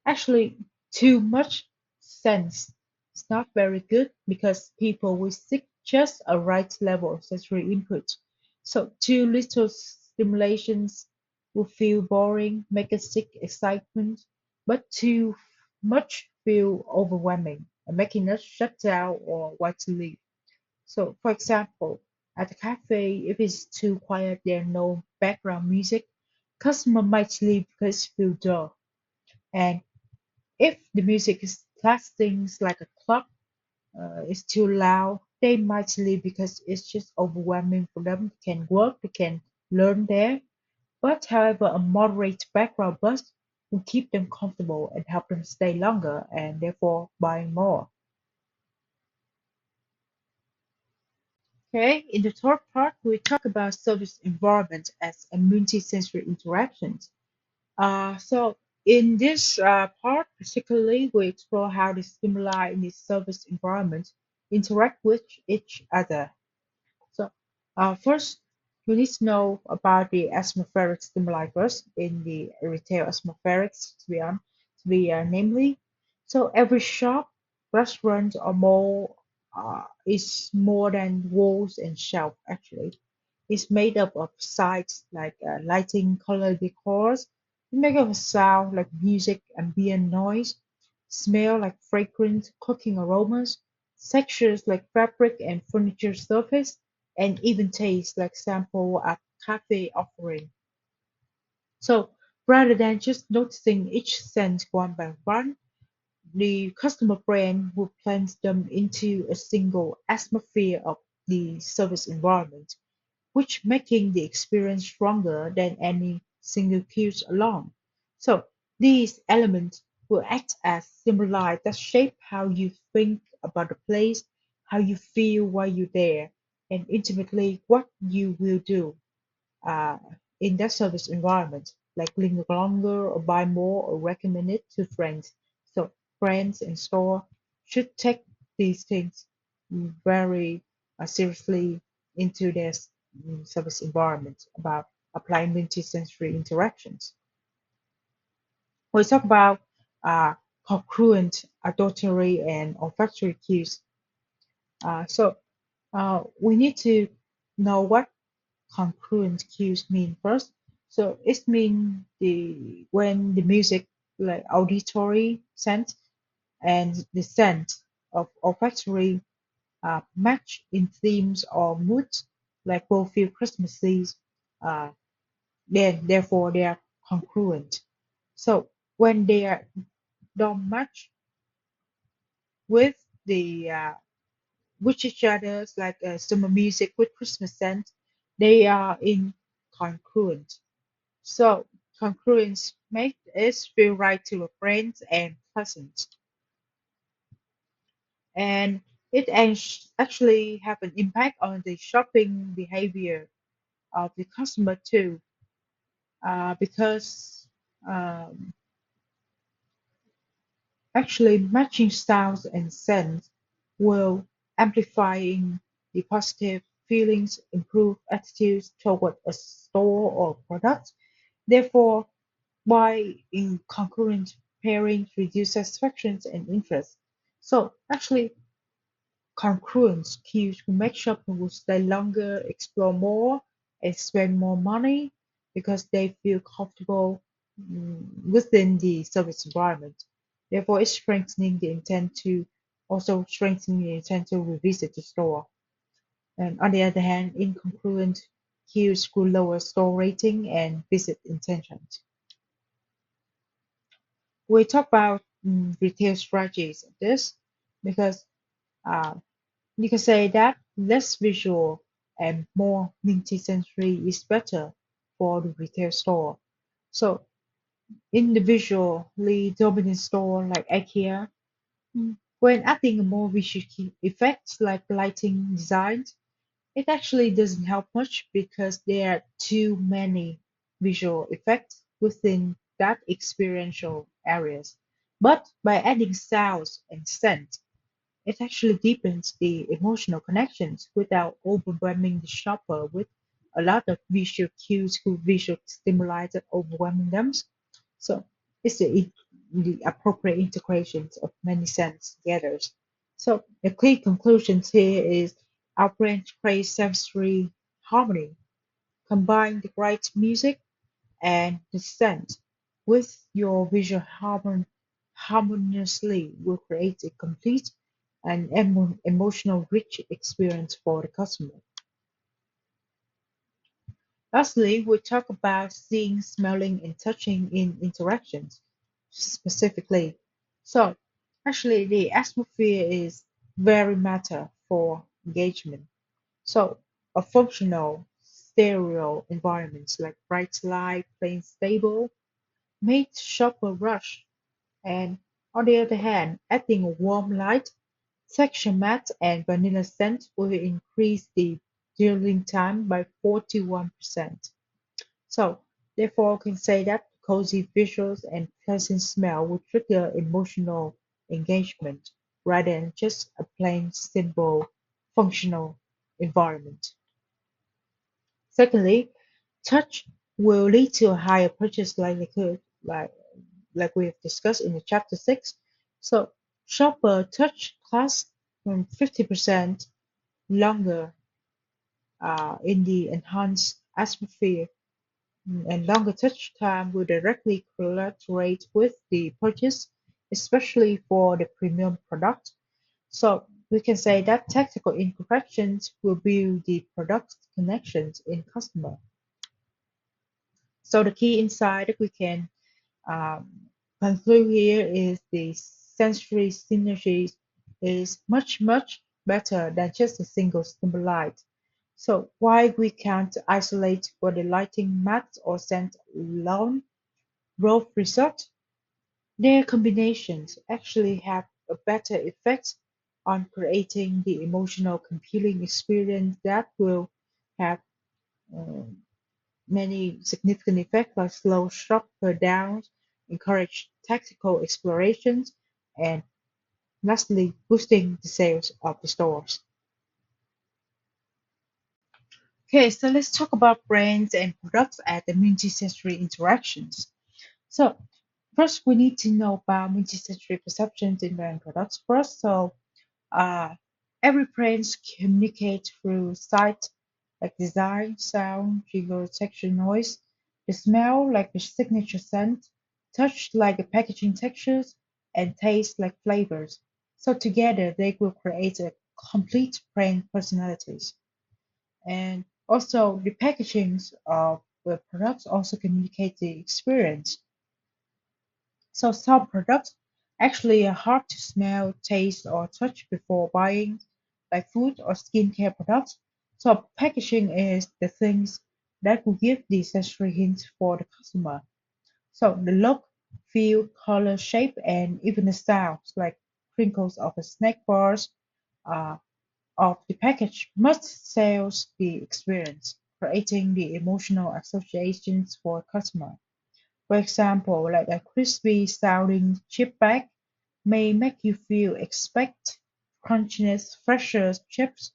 actually, too much sense is not very good because people will seek just a right level of sensory input. So too little stimulations will feel boring, make us seek excitement, but too much feel overwhelming and making us shut down or want to leave. So, for example, at a cafe, if it's too quiet, there's no background music, customer might leave because feel dull. And if the music is lasting like a clock, it's too loud, they might leave because it's just overwhelming for them. They can work, they can learn there. But however, a moderate background buzz will keep them comfortable and help them stay longer and therefore buying more. Okay, in the third part, we talk about service environment as a multi-sensory interaction. So in this part, particularly, we explore how the stimuli in the service environment interact with each other. So first, we need to know about the atmospheric stimuli first in the retail atmospherics, namely. So every shop, restaurant, or mall is more than walls and shelf. Actually, it's made up of sites like lighting, color decors, make up of sound like music, ambient noise, smell like fragrant cooking aromas, textures like fabric and furniture surface, and even taste like sample a cafe offering. So rather than just noticing each scent one by one, the customer brand will blend them into a single atmosphere of the service environment, which making the experience stronger than any single cues alone. So these elements will act as stimuli that shape how you think about the place, how you feel while you're there, and ultimately what you will do uh, in that service environment, like linger longer or buy more or recommend it to friends. So brands and store should take these things very seriously into their service environment about applying multi-sensory interactions. We talk about uh, congruent, auditory, and olfactory cues. So we need to know what congruent cues mean first. So it means the when the music like auditory sense and the scent of olfactory match in themes or moods, like both feel Christmassy, uh, then therefore they are congruent. So when they are don't match with the with each other's like summer music with Christmas scent, they are incongruent. So congruence makes it feel right to a friend and pleasant, and it actually have an impact on the shopping behavior of the customer too, because um, actually matching styles and scents will amplifying the positive feelings, improve attitudes toward a store or product. Therefore, by in concurrent pairing reduce satisfactions and interest. So actually concurrent cues will make shoppers will stay longer, explore more, and spend more money because they feel comfortable within the service environment. Therefore, it's strengthening the intent to also strengthening the intent to revisit the store. And on the other hand, incongruent cues could lower store rating and visit intentions. We talk about retail strategies of this because uh, you can say that less visual and more multi-sensory is better for the retail store. So in the visually dominant store like IKEA, when adding more visual effects like lighting designs, it actually doesn't help much because there are too many visual effects within that experiential areas. But by adding sounds and scent, it actually deepens the emotional connections without overwhelming the shopper with a lot of visual cues, who visual stimuli that overwhelming them. So it's the appropriate integrations of many sense together. So the key conclusions here is our brain craves sensory harmony. Combine the right music and the scent with your visual harmoniously will create a complete and emotional rich experience for the customer. Lastly, we talk about seeing, smelling, and touching in interactions specifically. So, actually, the atmosphere is very matter for engagement. So, a functional stereo environments like bright light, plain stable, made shopper rush. And on the other hand, adding a warm light, texture matte, and vanilla scent will increase the dwelling time by 41%. So, therefore, I can say that cozy visuals and pleasant smell will trigger emotional engagement rather than just a plain, simple, functional environment. Secondly, touch will lead to a higher purchase likelihood, like we have discussed in the chapter 6. So, shopper touch class from 50% longer in the enhanced atmosphere and longer touch time will directly correlate with the purchase, especially for the premium product. So we can say that tactical imperfections will build the product connections in customer. So the key insight that we can um, conclude here is the sensory synergies is much better than just a single stimuli. So while we can't isolate for the lighting matte or scent alone, both results, their combinations actually have a better effect on creating the emotional compelling experience that will have um, many significant effects like slow shopper down, encourage tactical explorations, and lastly, boosting the sales of the stores. Okay, so let's talk about brands and products at the multi-sensory interactions. So first, we need to know about multi-sensory perceptions in brand products first. So uh, every brand communicates through sight, like design, sound, jingle, texture, noise, the smell, like the signature scent, touch, like the packaging textures, and taste, like flavors. So together, they will create a complete brand personalities. And also, the packagings of the products also communicate the experience. So some products actually are hard to smell, taste, or touch before buying, like food or skincare products. So packaging is the things that will give the sensory hints for the customer. So the look, feel, color, shape, and even the sounds, like crinkles of the snack bars, uh, of the package must sell the experience, creating the emotional associations for customer. For example, like a crispy sounding chip bag may make you feel expect crunchiness, fresher chips,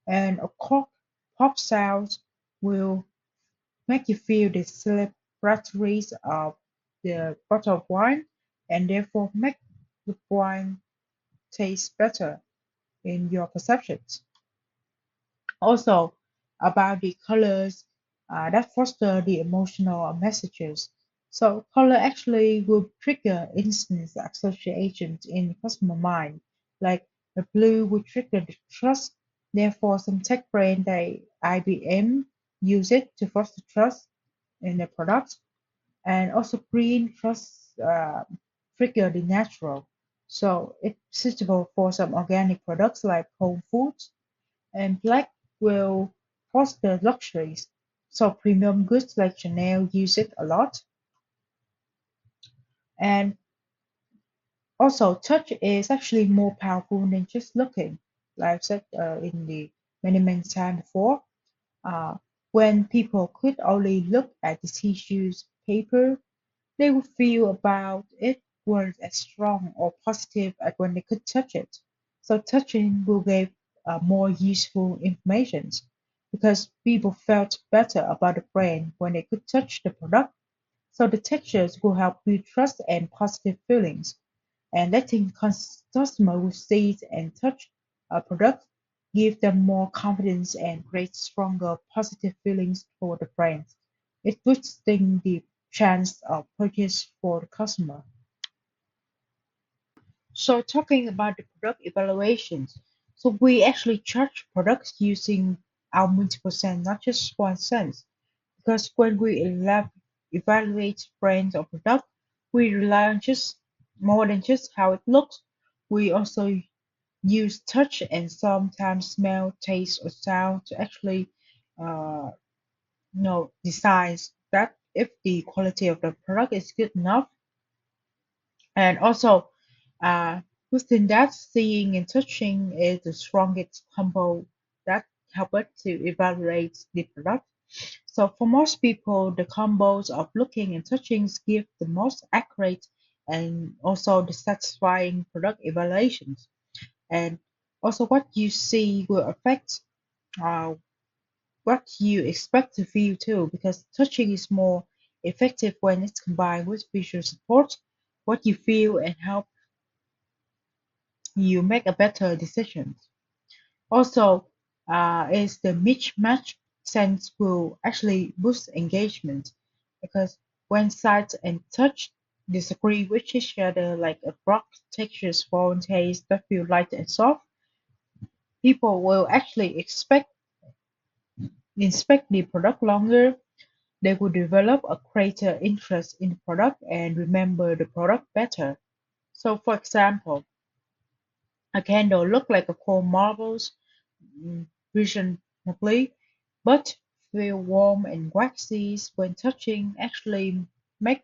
and a cork pop sound will make you feel the celebratories of the bottle of wine and therefore make the wine taste better in your perceptions. Also, about the colors that foster the emotional messages. So, color actually will trigger instant associations in customer mind. Like the blue will trigger the trust. Therefore, some tech brand like IBM use it to foster trust in their products. And also, green trust trigger the natural. So, it's suitable for some organic products like home foods and black will foster luxuries. So premium goods like Chanel use it a lot. And also touch is actually more powerful than just looking. Like I've said in the many time before. Uh, when people could only look at the tissues paper, they would feel about it weren't as strong or positive as when they could touch it. So touching will give more useful information because people felt better about the brand when they could touch the product. So the textures will help build trust and positive feelings. And letting customers who see it and touch a product give them more confidence and create stronger positive feelings for the brand. It boosts the chance of purchase for the customer. So talking about the product evaluations, so we actually judge products using our multiple sense, not just one sense. Because when we evaluate brands or product, we rely on just more than just how it looks. We also use touch and sometimes smell, taste, or sound to actually, uh, decide that if the quality of the product is good enough. And also, uh, within that, seeing and touching is the strongest combo that help us to evaluate the product. So for most people, the combos of looking and touching give the most accurate and also the satisfying product evaluations. And also what you see will affect uh, what you expect to feel too, because touching is more effective when it's combined with visual support, what you feel and help you make a better decision. Also, is the mismatch sense will actually boost engagement because when sight and touch disagree with each other, like a rock textures, foreign taste that feel light and soft, people will actually inspect the product longer. They will develop a greater interest in the product and remember the product better. So, for example, a candle look like a cold marbles reasonably, but feel warm and waxy when touching actually make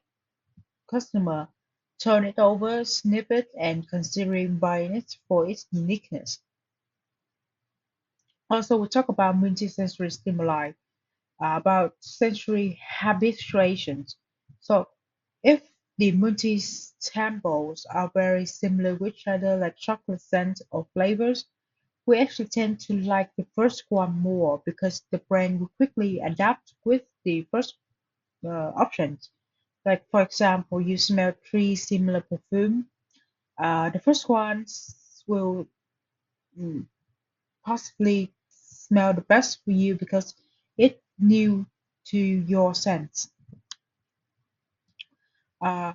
customer turn it over, sniff it, and considering buying it for its uniqueness. Also, we talk about multisensory stimuli, about sensory habituations. So, if the multi samples are very similar with each other, like chocolate scent or flavors, we actually tend to like the first one more because the brain will quickly adapt with the first options. Like for example, you smell three similar perfume. The first one will mm, possibly smell the best for you because it's new to your sense. Uh,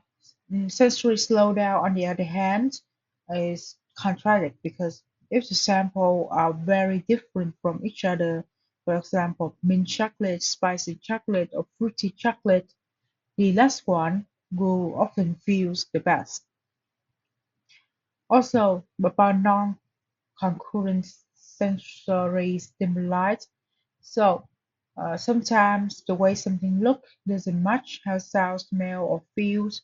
Sensory slowdown, on the other hand, is contradicted because if the samples are very different from each other, for example, mint chocolate, spicy chocolate, or fruity chocolate, the last one will often feel the best. Also, about non-concurrent sensory stimuli, so sometimes the way something looks doesn't match how sound, smell, or feels.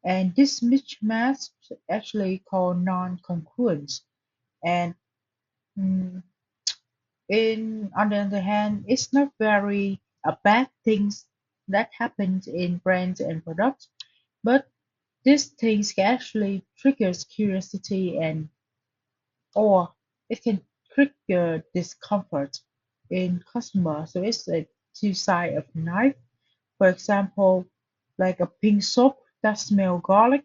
And this mismatch is actually called non-congruence. And mm, in on the other hand, it's not very a bad things that happens in brands and products, but these things can actually triggers curiosity and or it can quick discomfort in customer. So it's a two side of knife. For example, like a pink soap that smell garlic.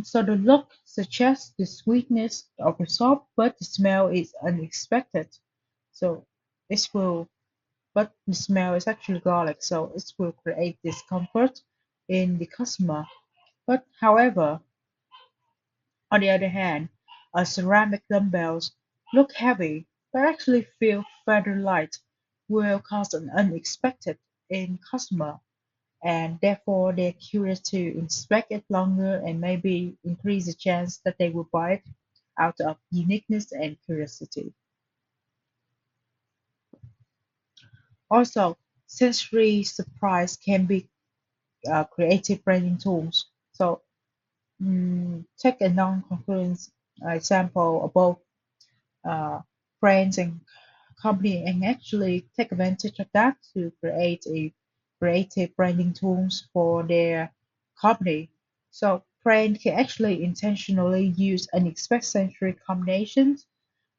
So the look suggests the sweetness of the soap, but the smell is unexpected. So this will, but the smell is actually garlic, so it will create discomfort in the customer. But however, on the other hand, ceramic dumbbells look heavy but actually feel rather light, will cause an unexpected in customer, and therefore they're curious to inspect it longer and maybe increase the chance that they will buy it out of uniqueness and curiosity. Also, sensory surprise can be creative branding tools. So, take a non-concurrent example above, uh, brands and company and actually take advantage of that to create a creative branding tools for their company. So brand can actually intentionally use unexpected sensory combinations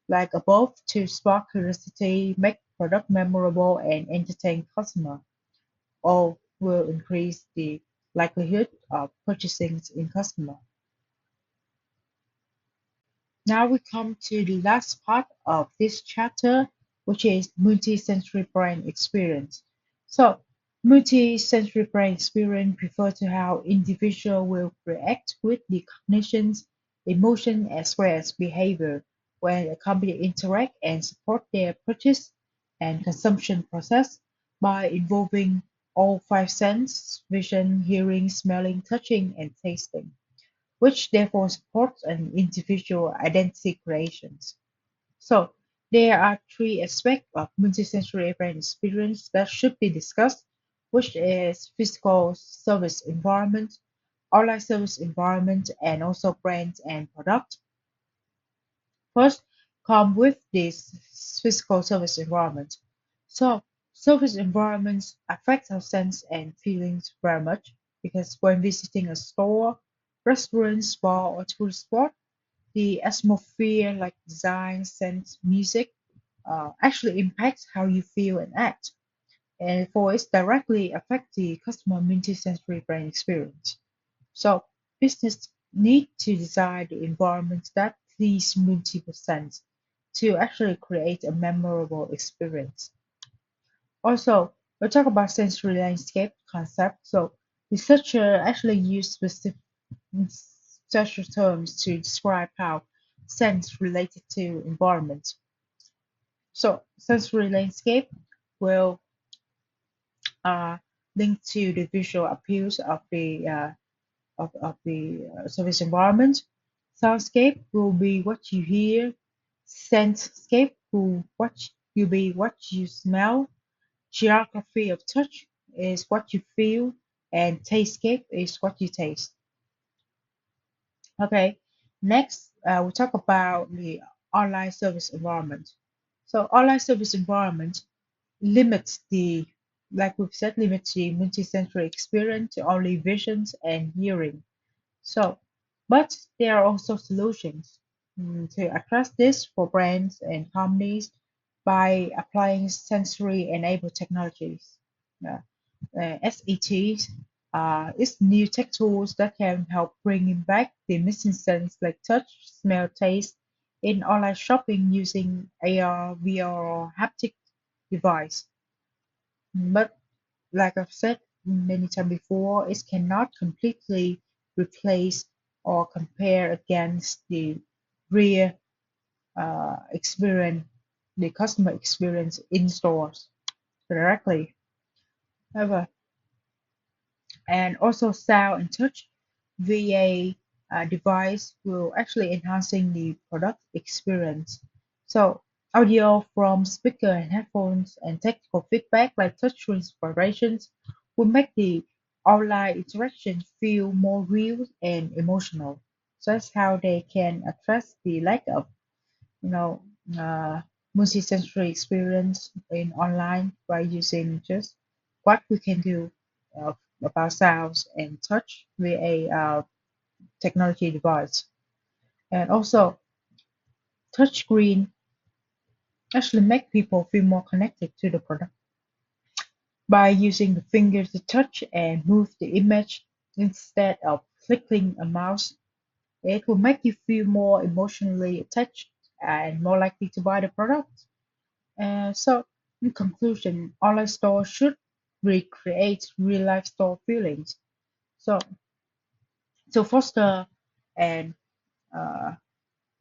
like above to spark curiosity, make product memorable, and entertain customer. All will increase the likelihood of purchasing in customer. Now we come to the last part of this chapter, which is multi-sensory brain experience. So, multi-sensory brain experience refers to how individual will react with the cognitions, emotion, as well as behavior when a company interact and support their purchase and consumption process by involving all five senses: vision, hearing, smelling, touching, and tasting, which therefore supports an individual identity creations. So there are three aspects of multisensory brain experience that should be discussed, which is physical service environment, online service environment, and also brand and product. First, come with this physical service environment. So service environments affect our sense and feelings very much because when visiting a store, restaurant, spa, or tourist spot, the atmosphere like design, scent, music actually impacts how you feel and act, and for it directly affect the customer multi-sensory brain experience. So business need to design the environment that please multiple sense to actually create a memorable experience. Also, we'll talk about sensory landscape concept. So researcher actually use specific special terms to describe how sense related to environment. So sensory landscape will uh, link to the visual appeals of the service environment. Soundscape will be what you hear. Scentscape will be what you smell. Geography of touch is what you feel, and tastscape is what you taste. Okay, next we'll talk about the online service environment. So online service environment limits the, like we've said, limits the multi-sensory experience to only visions and hearing. So, but there are also solutions to address this for brands and companies by applying sensory-enabled technologies. Uh, SETs is new tech tools that can help bring back the missing sense like touch, smell, taste in online shopping using AR, VR, or haptic device. But like I've said many times before, it cannot completely replace or compare against the real experience, the customer experience in stores directly. However, and also sound and touch VA device will actually enhancing the product experience. So audio from speaker and headphones and technical feedback like touch vibrations will make the online interaction feel more real and emotional. So that's how they can address the lack of, you know, uh, multi-sensory experience in online by using just what we can do uh, about sounds and touch with a technology device. And also touchscreen actually make people feel more connected to the product by using the finger to touch and move the image instead of clicking a mouse. It will make you feel more emotionally attached and more likely to buy the product. So, in conclusion, online stores should recreate real life store feelings. So, to foster and uh,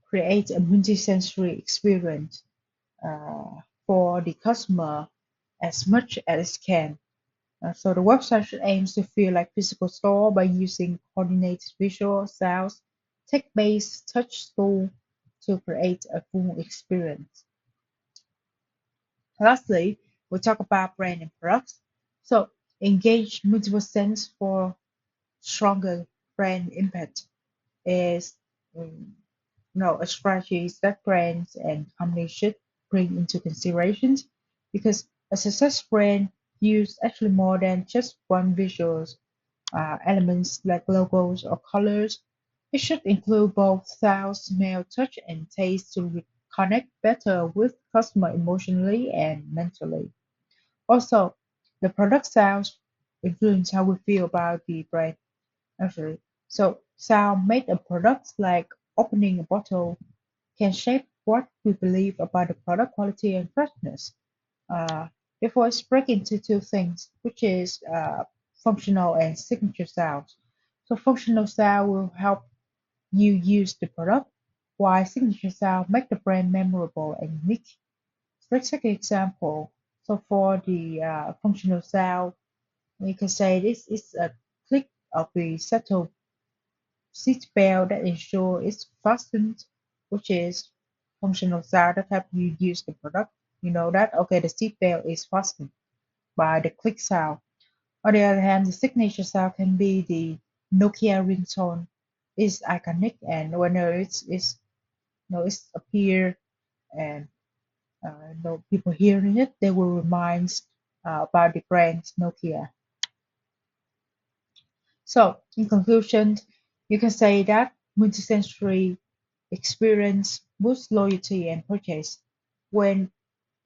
create a multi-sensory experience for the customer as much as it can. So the website should aim to feel like physical store by using coordinated visual, sounds, tech-based touch tool to create a full experience. Lastly, we'll talk about brand and products. So engage multiple sense for stronger brand impact is um, a strategy that brands and companies should bring into considerations because a success brand use actually more than just one visual elements like logos or colors. It should include both sound, smell, touch, and taste to connect better with customer emotionally and mentally. Also, the product sounds influence how we feel about the brand actually. So sound made of products like opening a bottle can shape what we believe about the product quality and freshness. Uh, Therefore, it's break into two things, which is functional and signature sounds. So functional sound will help you use the product, while signature sound make the brand memorable and unique. So let's take an example. So for the functional sound, we can say this is a click of the settle seat belt that ensure it's fastened, which is functional sound that help you use the product. You know that okay, the seat belt is fastened by the click sound. On the other hand, the signature sound can be the Nokia ringtone. It's iconic, and whenever it's it's appear and people hearing it, they will remind about the brand Nokia. So, in conclusion, you can say that multisensory experience boosts loyalty and purchase. When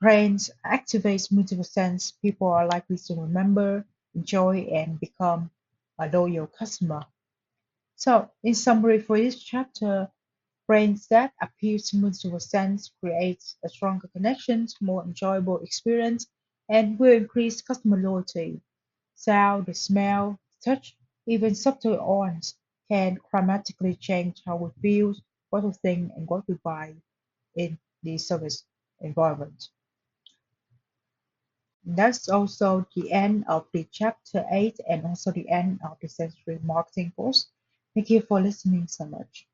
brains activate multiple sense, people are likely to remember, enjoy, and become a loyal customer. So, in summary, for this chapter, brains that appeal to multiple sense creates a stronger connection, more enjoyable experience, and will increase customer loyalty. Sound, the smell, touch, even subtle odds can dramatically change how we feel, what we think, and what we buy in the service environment. That's also the end of the chapter 8 and also the end of the sensory marketing course. Thank you for listening so much.